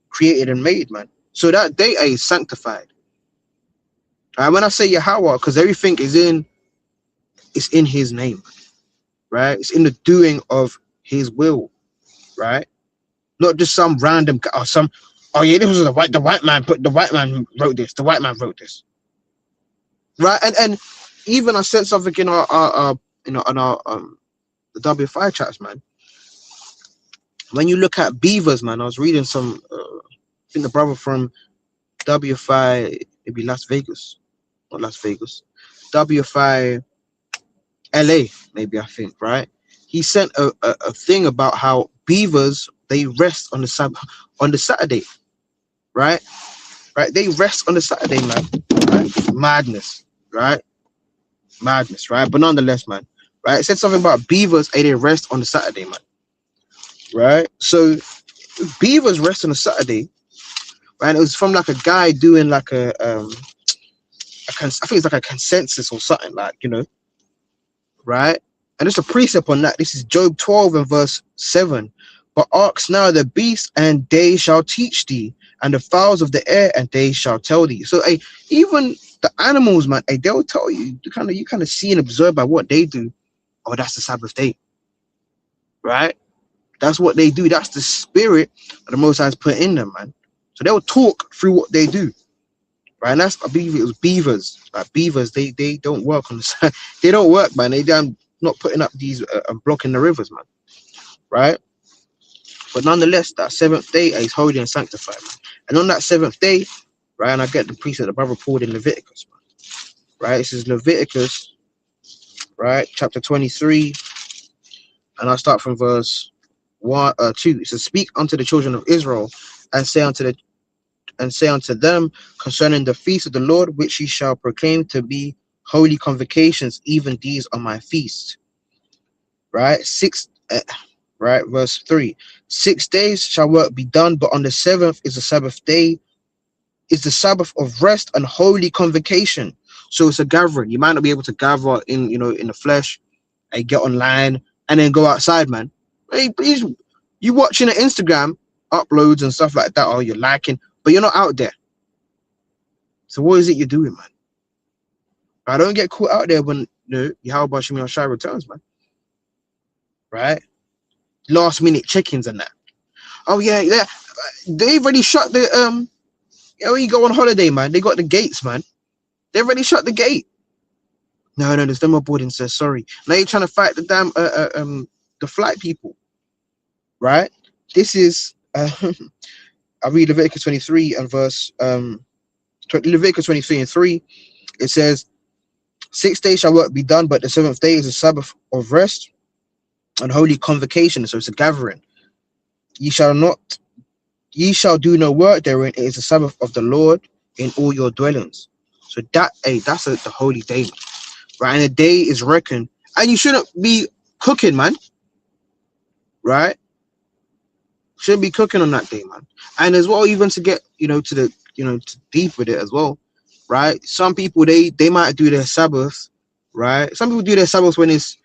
created and made, man. So that day is sanctified. And when I say Yahweh, because everything is in his name, right? It's in the doing of his will, right? Not just some random guy or some. Oh yeah, this was the white man. But the white man wrote this. The white man wrote this, right? And even I said something in our in our the W5 chats, man. When you look at beavers, man, I was reading some. I think the brother from W5, maybe Las Vegas, not Las Vegas, W5 LA, maybe I think, right? He sent a thing about how beavers they rest on the Saturday, right? Right? They rest on the Saturday, man. Right? Madness, right? Madness, right? But nonetheless, man, right? It said something about beavers, they rest on the Saturday, man. Right? So beavers rest on a Saturday, right? It was from like a guy doing like I think it's like a consensus or something, like, right? And there's a precept on that. This is Job 12 and verse 7. But ask now the beasts, and they shall teach thee, and the fowls of the air, and they shall tell thee. So even the animals, man, they'll tell you. You kind of see and observe by what they do. Oh, that's the Sabbath day, right? That's what they do. That's the spirit that the Most High's put in them, man. So they'll talk through what they do, right? And I believe it was beavers. Like beavers, they don't work on the side. They don't work, man. They're not putting up these blocking the rivers, man, right? But nonetheless, that seventh day is holy and sanctified, man. And on that seventh day, right, and I get the precept the brother pulled in Leviticus, man, right? This is Leviticus, right, chapter 23, and I'll start from verse 2. It says, "Speak unto the children of Israel, and say unto them concerning the feast of the Lord, which ye shall proclaim to be holy convocations, even these are my feasts." Right, right, verse 3. 6 days shall work be done, but on the seventh is the Sabbath day, is the Sabbath of rest and holy convocation. So it's a gathering. You might not be able to gather in the flesh and get online and then go outside, man. Hey, please, you watching an Instagram uploads and stuff like that, or you're liking, but you're not out there. So what is it you're doing, man? I don't get caught out there when Yahweh Shemi Shai returns, man. Right? Last minute check-ins and that. Oh yeah. They've already shut the when you go on holiday, man, they got the gates, man. They've already shut the gate. No, there's no more boarding, sir. Sorry. Now you're trying to fight the damn the flight people. Right? This is I read Leviticus 23 and verse Leviticus 23 and 3. It says, 6 days shall work be done, but the seventh day is a Sabbath of rest and holy convocation. So it's a gathering. Ye shall do no work therein. It is the Sabbath of the Lord in all your dwellings. So that's the holy day, right? And the day is reckoned, and you shouldn't be cooking, man. Right? Shouldn't be cooking on that day, man. And as well, even to get to deep with it as well, right? Some people they might do their Sabbath, right? Some people do their Sabbath when it's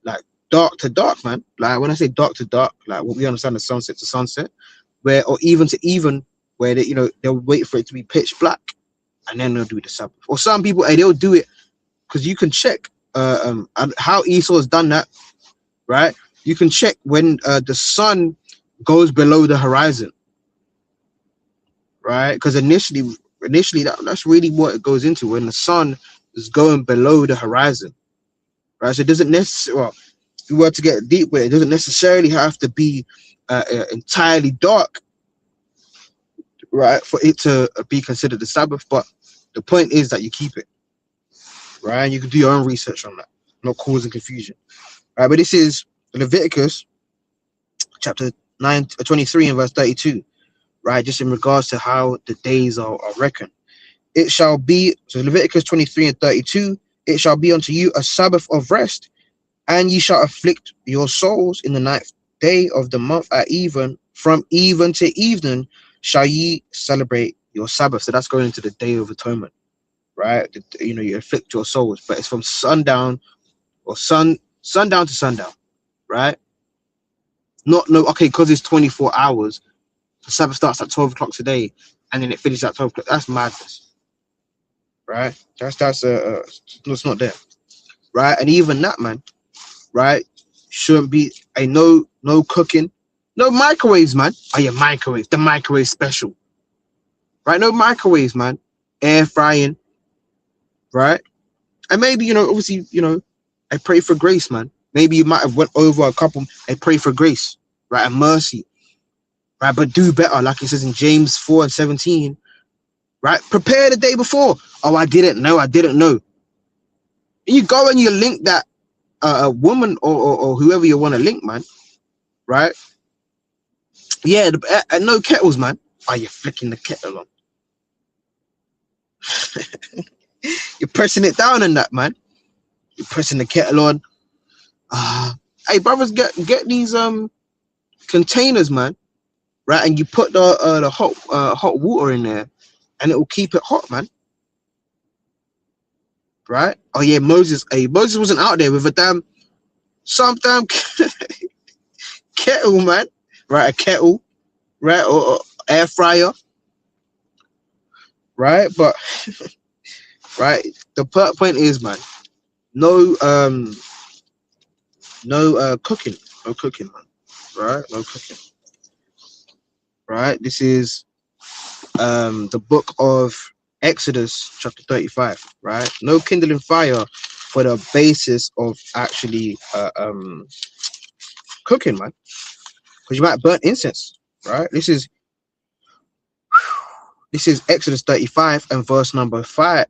like dark to dark, man. Like when I say dark to dark, like what we understand as sunset to sunset, where or even to even, where they, they'll wait for it to be pitch black and then they'll do the Sabbath. Or some people, they'll do it because you can check how Esau has done that, right? You can check when the sun goes below the horizon, right? Because initially that's really what it goes into, when the sun is going below the horizon, right? So it doesn't necessarily, well, if you were to get deep with it, it doesn't necessarily have to be entirely dark, right, for it to be considered the Sabbath. But the point is that you keep it, right? And you can do your own research on that, not causing confusion, right? But this is Leviticus chapter 23 and verse 32, right? Just in regards to how the days are reckoned. It shall be, so Leviticus 23 and 32, it shall be unto you a Sabbath of rest, and ye shall afflict your souls in the ninth day of the month at even, from even to evening shall ye celebrate your Sabbath. So that's going into the Day of Atonement, right? You afflict your souls, but it's from sundown or sundown to sundown, right? Okay, because it's 24 hours. The Sabbath starts at 12 o'clock today, and then it finishes at 12 o'clock. That's madness, right? That's it's not there, right? And even that, man, right? Shouldn't be no cooking, no microwaves, man. Oh yeah, microwaves, the microwave special, right? No microwaves, man. Air frying, right? And maybe, obviously, I pray for grace, man. Maybe you might have went over a couple. I pray for grace, right, and mercy, right? But do better, like it says in James 4 and 17, right? Prepare the day before. Oh, I didn't know. And you go and you link that a woman or whoever you want to link, man, right? Yeah, no kettles, man. Oh, you're flicking the kettle on. You're pressing it down on that, man. You're pressing the kettle on. Hey, brothers, get these containers, man, right? And you put the hot water in there, and it will keep it hot, man. Right? Oh yeah, Moses. Hey, Moses wasn't out there with some damn kettle, man. Right? A kettle, right? Or air fryer, right? But right, the point is, man, no cooking, man. Right? No cooking. Right? This is the book of Exodus chapter 35, right? No kindling fire for the basis of actually cooking, man, because you might burn incense, right? This is Exodus 35 and verse number 5.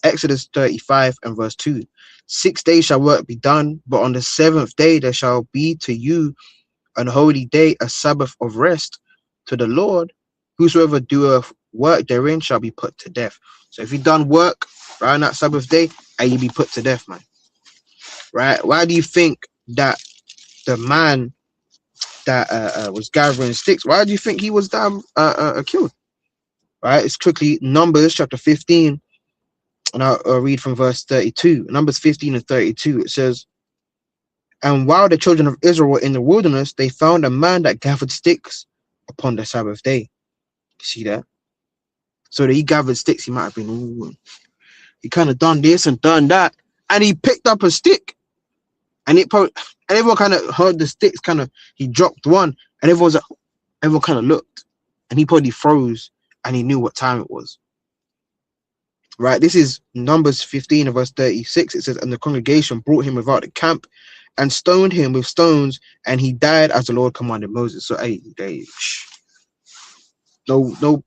Exodus 35 and verse 2. 6 days shall work be done, but on the seventh day there shall be to you an holy day, a Sabbath of rest to the Lord. Whosoever doeth work therein shall be put to death. So if you done work right on that Sabbath day, and you be put to death, man. Right? Why do you think that the man that was gathering sticks, why do you think he was killed? Right? It's quickly Numbers chapter 15, and I'll read from verse 32. Numbers 15 and 32. It says, and while the children of Israel were in the wilderness, they found a man that gathered sticks upon the Sabbath day. You see that? So that he gathered sticks. He might have been, ooh, he kind of done this and done that, and he picked up a stick, and everyone kind of heard the sticks. He dropped one, and everyone kind of looked, and he probably froze, and he knew what time it was. Right? This is Numbers 15 and verse 36. It says, and the congregation brought him without the camp, and stoned him with stones, and he died as the Lord commanded Moses. So, hey, no,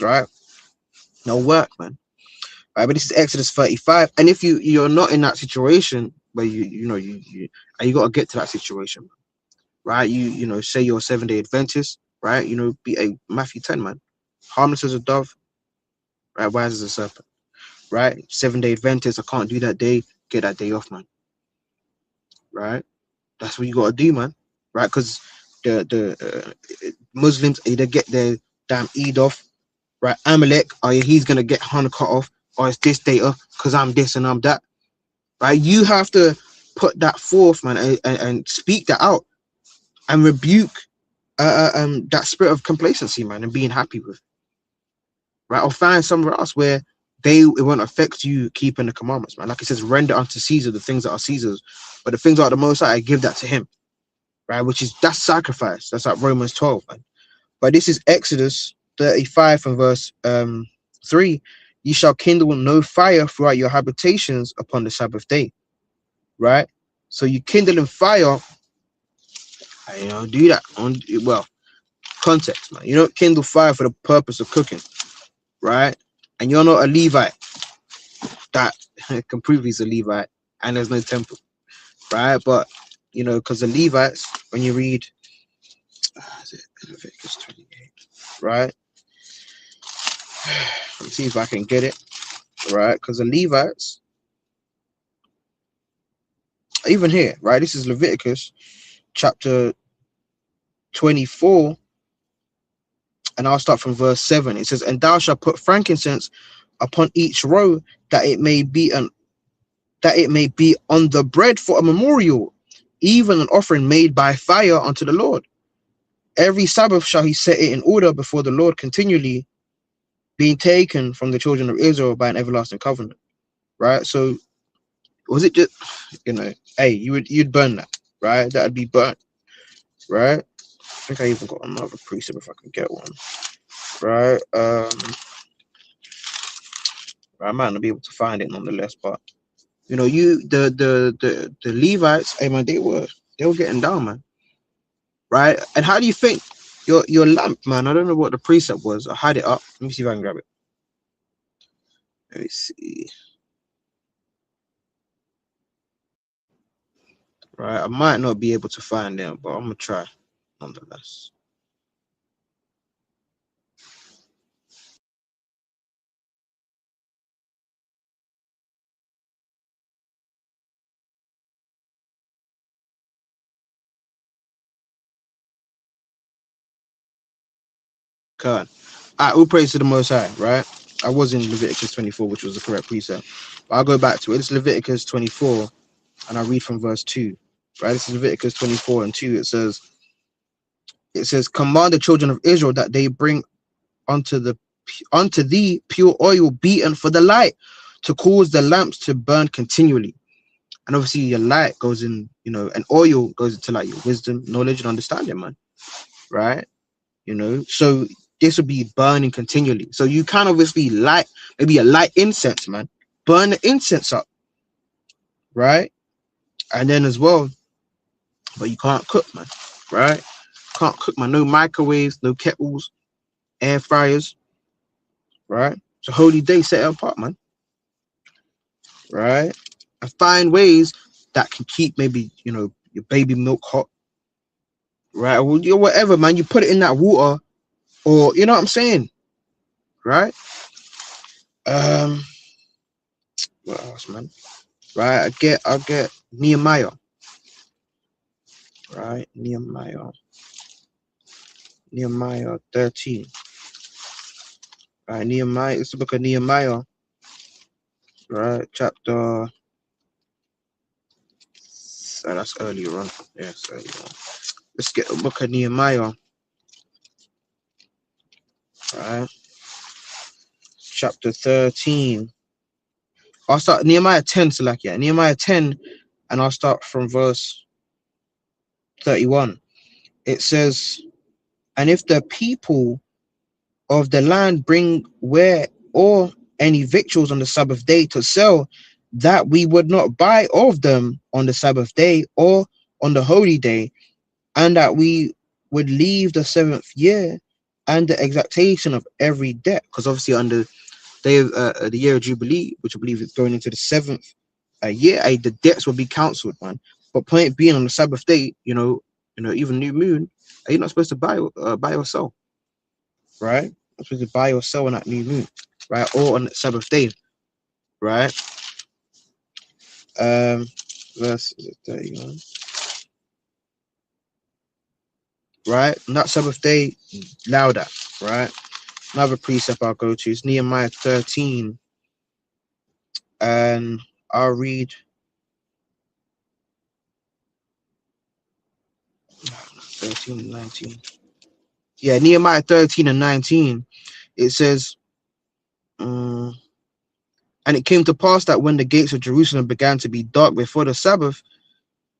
right? No work, man. Right, but this is Exodus 35, and if you're not in that situation where you got to get to that situation, right? Say you're a 7-day Adventist, right? Be a Matthew 10, man. Harmless as a dove, right? Wise as a serpent, right? 7-day Adventist. I can't do that day. Get that day off, man. Right? That's what you got to do, man. Right? Because the Muslims either get their damn Eid off, right? Amalek, oh yeah, he's gonna get Hanukkah off, or it's this data because I'm this and I'm that. right? You have to put that forth, man, and speak that out and rebuke that spirit of complacency, man, and being happy with, right? Or find somewhere else where it won't affect you keeping the commandments, man. Like it says, render unto Caesar the things that are Caesar's, but the things that are the Most High, I give that to him, right? That's sacrifice. That's like Romans 12, man. But this is Exodus 35 and verse 3. You shall kindle no fire throughout your habitations upon the Sabbath day, right? So you kindling fire, do that on, well, context, man. You don't kindle fire for the purpose of cooking, right? And you're not a Levite that can prove he's a Levite, and there's no temple, right? But because the Levites, when you read, is it Leviticus 28, right? Let me see if I can get it, right? Because the Levites, even here, right? This is Leviticus chapter 24, and I'll start from verse 7. It says, and thou shalt put frankincense upon each row, that it may be on the bread for a memorial, even an offering made by fire unto the Lord. Every Sabbath shall he set it in order before the Lord, continually being taken from the children of Israel by an everlasting covenant. Right? So was it just, hey, you'd burn that, right? That'd be burnt, right? I think I even got another precept if I can get one. Right? I might not be able to find it nonetheless, but the Levites, hey man, they were getting down, man. Right? And how do you think your lamp, man? I don't know what the precept was. I had it up. Let me see if I can grab it. Let me see. Right, I might not be able to find it, but I'm gonna try nonetheless. God. All praise to the Most High, right? I was in Leviticus 24, which was the correct precept. But I'll go back to it. It's Leviticus 24, and I'll read from verse 2. Right? This is Leviticus 24 and 2. It says, command the children of Israel that they bring unto thee pure oil beaten for the light, to cause the lamps to burn continually. And obviously your light goes in, and oil goes into like your wisdom, knowledge, and understanding, man. Right? So this will be burning continually. So you can obviously light, maybe a light incense, man. Burn the incense up, right? And then as well, but you can't cook, man, right? Can't cook, man. No microwaves, no kettles, air fryers, right? It's a holy day, set it apart, man, right? And find ways that can keep maybe, your baby milk hot, right? Or whatever, man. You put it in that water, or you know what I'm saying, right? What else, man? Right, I'll get Nehemiah. Right, Nehemiah 13. Right, Nehemiah, it's the book of Nehemiah, right, chapter, that's earlier on. Yes, earlier on. Let's get the book of Nehemiah, right, chapter 13. I'll start Nehemiah 10, so like, yeah, Nehemiah 10, and I'll start from verse 31. It says, and if the people of the land bring ware or any victuals on the Sabbath day to sell, that we would not buy of them on the Sabbath day or on the holy day, and that we would leave the seventh year and the exactation of every debt. Because obviously on the day of the year of Jubilee, which I believe is going into the seventh year, the debts will be cancelled, man. But point being, on the Sabbath day, even new moon, you're not supposed to buy or sell, right? You're supposed to buy or sell on that new moon, right? Or on the Sabbath day, right? Verse 31. Right? Not Sabbath day, louder, right? Another precept I'll go to is Nehemiah 13, and I'll read. 13 and 19. Yeah, Nehemiah 13 and 19. It says, um, and it came to pass that when the gates of Jerusalem began to be dark before the Sabbath,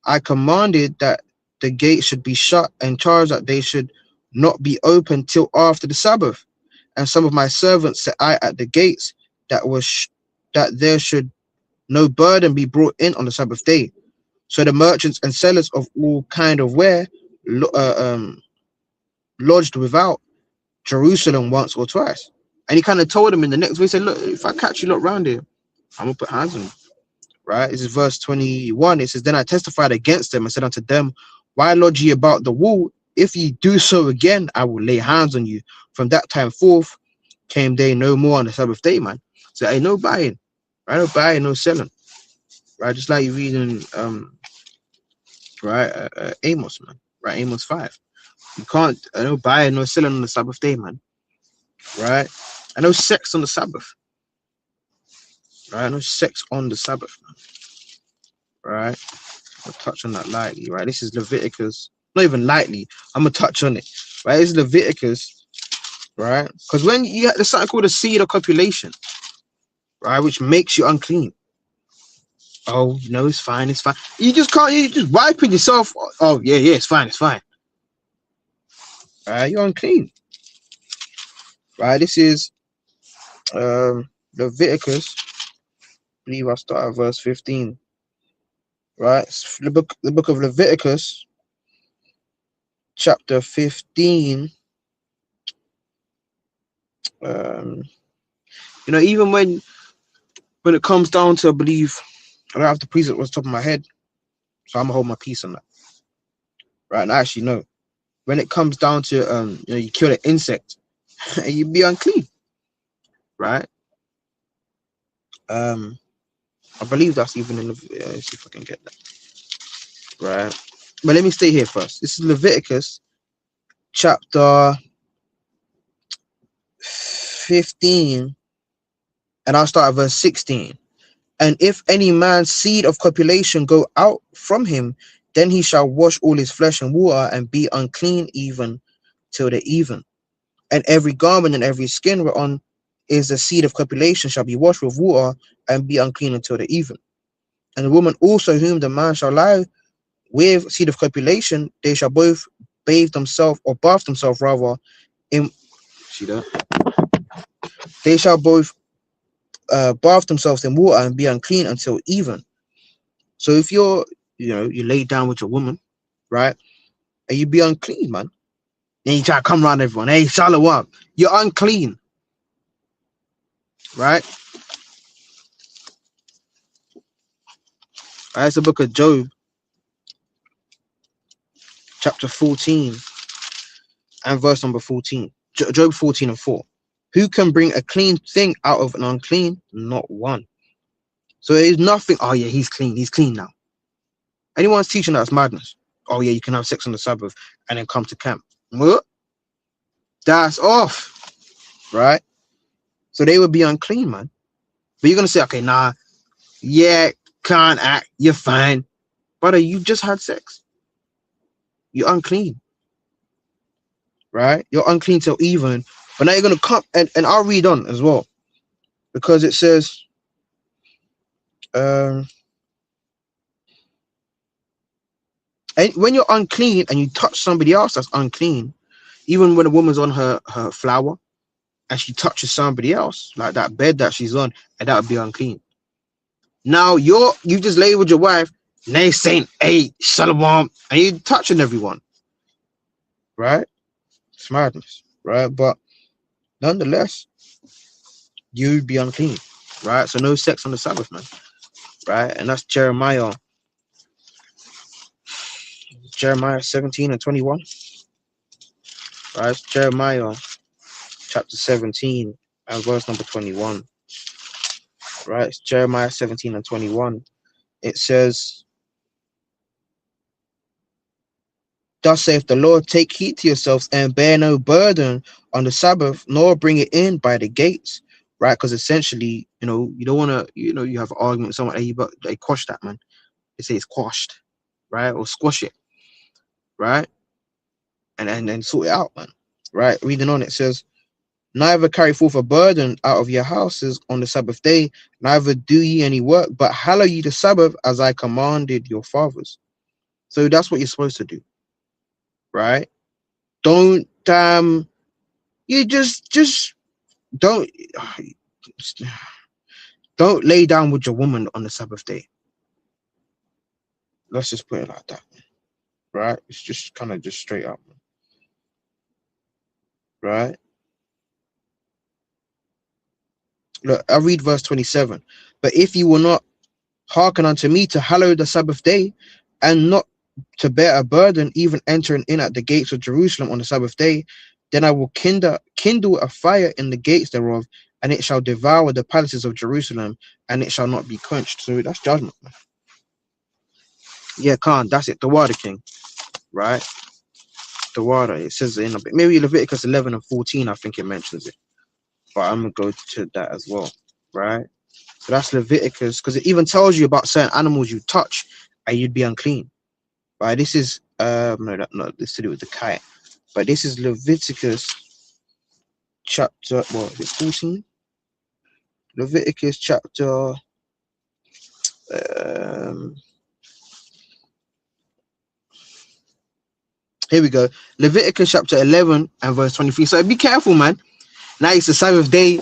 I commanded that the gates should be shut and charged that they should not be opened till after the Sabbath. And some of my servants set I at the gates that there should no burden be brought in on the Sabbath day. So the merchants and sellers of all kind of ware lodged without Jerusalem once or twice. And he kind of told them in the next verse, he said, look, if I catch you lot round here, I'm gonna put hands on you. Right? This is verse 21. It says, then I testified against them and said unto them, why lodge ye about the wall? If ye do so again, I will lay hands on you. From that time forth came they no more on the Sabbath day, man. So ain't no buying, right? No buying, no selling, right? Just like you read in Amos, man, right? Amos 5. You can't no buying, no selling on the Sabbath day, man. Right? And no sex on the Sabbath. Right? No sex on the Sabbath, man. Right? I'll touch on that lightly, right? This is Leviticus. Not even lightly. I'm gonna touch on it. Right? This is Leviticus, right? Because when you have there's something called a seed of copulation, right, which makes you unclean. Oh, no, it's fine, it's fine. You just can't, you just wiping yourself. Oh, yeah, it's fine, it's fine. Right, you're unclean. Right, this is Leviticus. I believe I start at verse 15. Right, it's the book of Leviticus, chapter 15. Even when it comes down to, I believe, I don't have the precept on the top of my head, so I'm gonna hold my peace on that. Right, and actually no, when it comes down to you kill an insect, you be unclean. Right. I believe that's even in the. Let's see if I can get that. Right, but let me stay here first. This is Leviticus, chapter 15, and I'll start at verse 16. And if any man's seed of copulation go out from him, then he shall wash all his flesh in water and be unclean even till the even. And every garment and every skin whereon is the seed of copulation shall be washed with water and be unclean until the even. And the woman also whom the man shall lie with seed of copulation, they shall both bathe themselves, or bath themselves rather, in see that? They shall both bath themselves in water and be unclean until even. So if you lay down with your woman, right, and you be unclean, man, and you try to come around everyone, hey, shalom, you're unclean, right? That's the book of Job, chapter 14, and verse number 14. Job 14 and 4. Who can bring a clean thing out of an unclean? Not one. So it is nothing. Oh yeah, he's clean. He's clean now. Anyone's teaching that's madness. Oh yeah, you can have sex on the Sabbath and then come to camp. What? That's off, right? So they would be unclean, man. But you're gonna say, okay, nah, yeah, can't act. You're fine, brother. You just had sex. You're unclean, right? You're unclean till even. But now you're gonna come and I'll read on as well, because it says, and when you're unclean and you touch somebody else that's unclean, even when a woman's on her flower and she touches somebody else, like that bed that she's on, and that would be unclean. Now you just lay with your wife, and they saying, hey, shalom, and you touching everyone, right? It's madness, right? But nonetheless, you'd be unclean, right? So no sex on the Sabbath, man, right? And that's Jeremiah 17 and 21, right? It's Jeremiah chapter 17 and verse number 21, right? It's Jeremiah 17 and 21. It says, thus saith the Lord, take heed to yourselves and bear no burden on the Sabbath, nor bring it in by the gates, right? Because essentially, you don't want to, you have an argument with someone, hey, but they quash that, man. They say it's quashed, right? Or squash it. right? And sort it out, man. Right? Reading on, it says, neither carry forth a burden out of your houses on the Sabbath day, neither do ye any work, but hallow ye the Sabbath as I commanded your fathers. So that's what you're supposed to do, right? Don't you just don't don't lay down with your woman on the Sabbath day. Let's just put it like that, right? It's just kind of just straight up, right? Look, I read verse 27. But if you will not hearken unto me to hallow the Sabbath day, and not to bear a burden, even entering in at the gates of Jerusalem on the Sabbath day, then I will kindle a fire in the gates thereof, and it shall devour the palaces of Jerusalem, and it shall not be quenched. So that's judgment, man. Yeah, Khan, that's it. The water king, right? The water. It says in a bit, maybe Leviticus 11 and 14, I think it mentions it. But I'm gonna go to that as well, right? So that's Leviticus, because it even tells you about certain animals you touch and you'd be unclean. Right? This is no, this to do with the kite. But this is Leviticus chapter, what is it, 14? Leviticus chapter um here we go. Leviticus chapter 11 and verse 23. So be careful, man. Now it's the Sabbath day.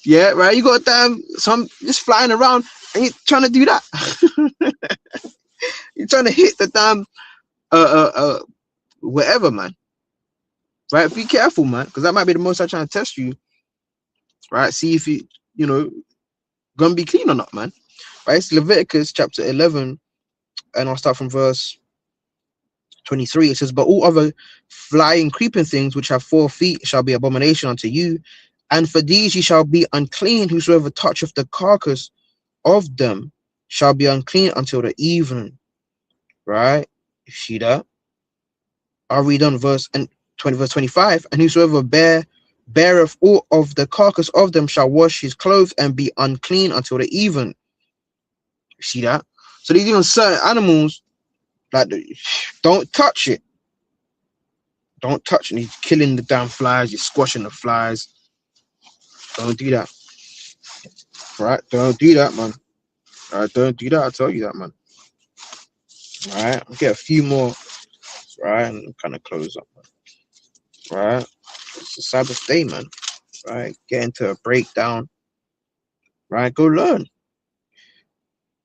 Yeah, right. You got some just flying around and you're trying to do that. You're trying to hit the damn whatever, man. Right? Be careful, man, because that might be the most I trying to test you. Right? See if you know gonna be clean or not, man. Right? It's Leviticus chapter 11, and I'll start from verse 23. It says, but all other flying, creeping things which have 4 feet shall be abomination unto you, and for these ye shall be unclean. Whosoever toucheth the carcass of them shall be unclean until the evening. Right? You see that? I'll read on verse 25. And whosoever beareth all of the carcass of them shall wash his clothes and be unclean until the even. You see that? So these even certain animals, like, don't touch it. Don't touch it. You're killing the damn flies. You're squashing the flies. Don't do that. Right? Don't do that, man. Right? Don't do that. I tell you that, man. Right? I'll get a few more. Right? And kind of close up, man. Right? It's a Sabbath day, man. Right? Get into a breakdown. Right? Go learn.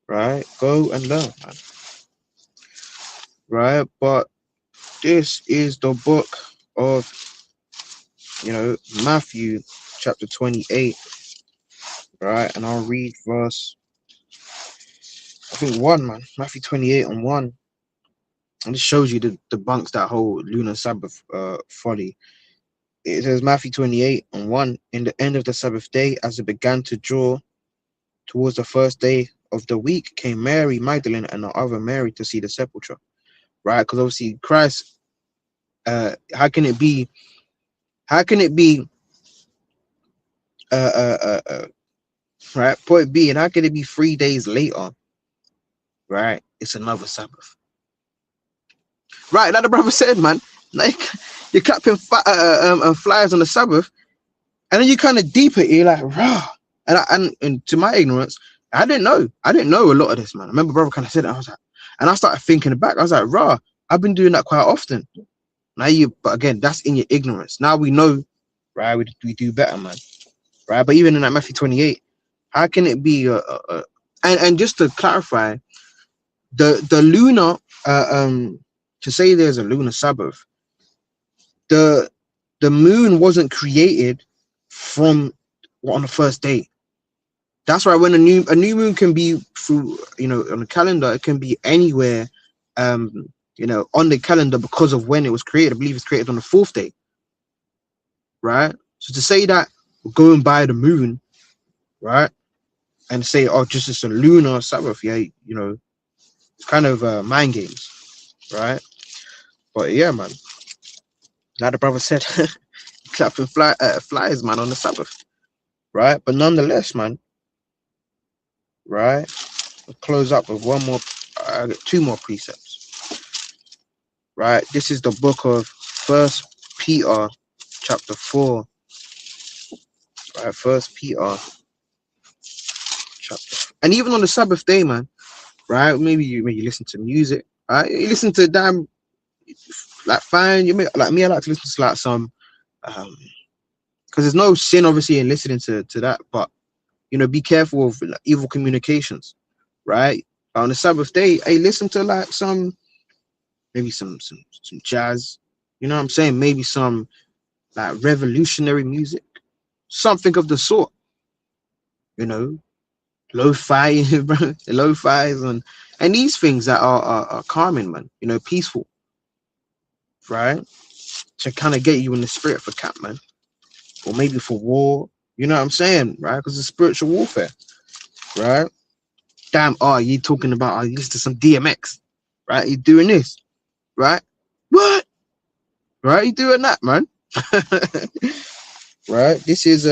Right? Go and learn, man. Right? But this is the book of, Matthew chapter 28. Right? And I'll read verse, I think 1, man. Matthew 28 and 1. And this shows you the debunks that whole lunar Sabbath folly. It says Matthew 28 and 1. In the end of the Sabbath day, as it began to draw towards the first day of the week, came Mary Magdalene and the other Mary to see the sepulchre. Right? Because obviously Christ, how can it be right? Point B, and how can it be 3 days later? Right? It's another Sabbath. Right, like the brother said, man. Like, you're clapping flies on the Sabbath, and then you kind of deep it. You're like, rah. And to my ignorance, I didn't know a lot of this, man. I remember brother kind of said it. I was like, and I started thinking back. I was like, rah, I've been doing that quite often. But again, that's in your ignorance. Now we know, right? We do better, man. Right? But even in that Matthew 28, how can it be and just to clarify, the lunar to say there's a lunar Sabbath, the moon wasn't created from on the first day. That's why when a new moon can be through, on the calendar, it can be anywhere, on the calendar because of when it was created. I believe it's created on the 4th day, right? So to say that we're going by the moon, right, and say, oh, just it's a lunar Sabbath, yeah, it's kind of mind games, right? But yeah, man, like the brother said, clapping flies, man, on the Sabbath, right? But nonetheless, man, right? I'll close up with one more, 2 more precepts, right? This is the book of First Peter, chapter 4, right? First Peter, chapter. And even on the Sabbath day, man, right? Maybe you listen to music, right? You listen to damn like fine. You may like me. I like to listen to like some, because there's no sin obviously in listening to that, but be careful of like, evil communications, right? On the Sabbath day, hey, listen to like some maybe some jazz. You know what I'm saying? Maybe some like revolutionary music, something of the sort. You know, lo-fi, bro, lo-fi's and these things that are calming, man. Peaceful, right? To kind of get you in the spirit for camp, man, or maybe for war. You know what I'm saying, right? Because it's spiritual warfare, right? Damn, you talking about? You listen to some DMX, right? You doing this, right? What? Right? You doing that, man? Right? This is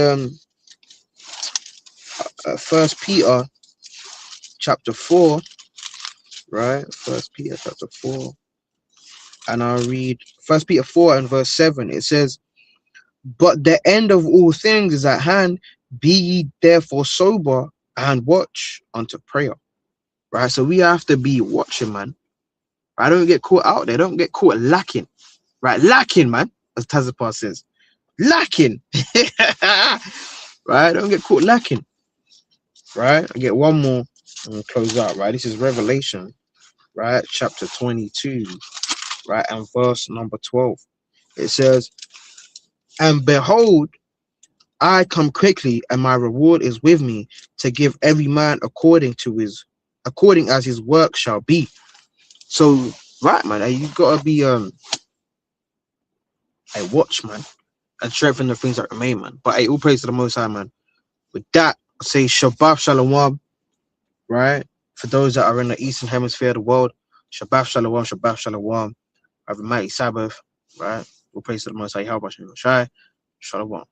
First Peter chapter 4, right? First Peter chapter 4, and I'll read First Peter 4 and verse 7. It says, "But the end of all things is at hand. Be ye therefore sober and watch unto prayer." Right? So we have to be watching, man. I don't get caught out there. Don't get caught lacking. Right? Lacking, man. As Tazapar says. Lacking. Right? Don't get caught lacking. Right? I get one more and close out. Right? This is Revelation, right? Chapter 22, right? And verse number 12. It says, "And behold, I come quickly, and my reward is with me to give every man according as his work shall be." So, right, man, you gotta be a watchman and strengthen the things that remain, man. But hey, all praise to the Most High, man. With that, I say Shabbat Shalom, right? For those that are in the Eastern Hemisphere of the world, Shabbat Shalom, Shabbat Shalom. Have a mighty Sabbath, right? All praise to the Most High, Shalom.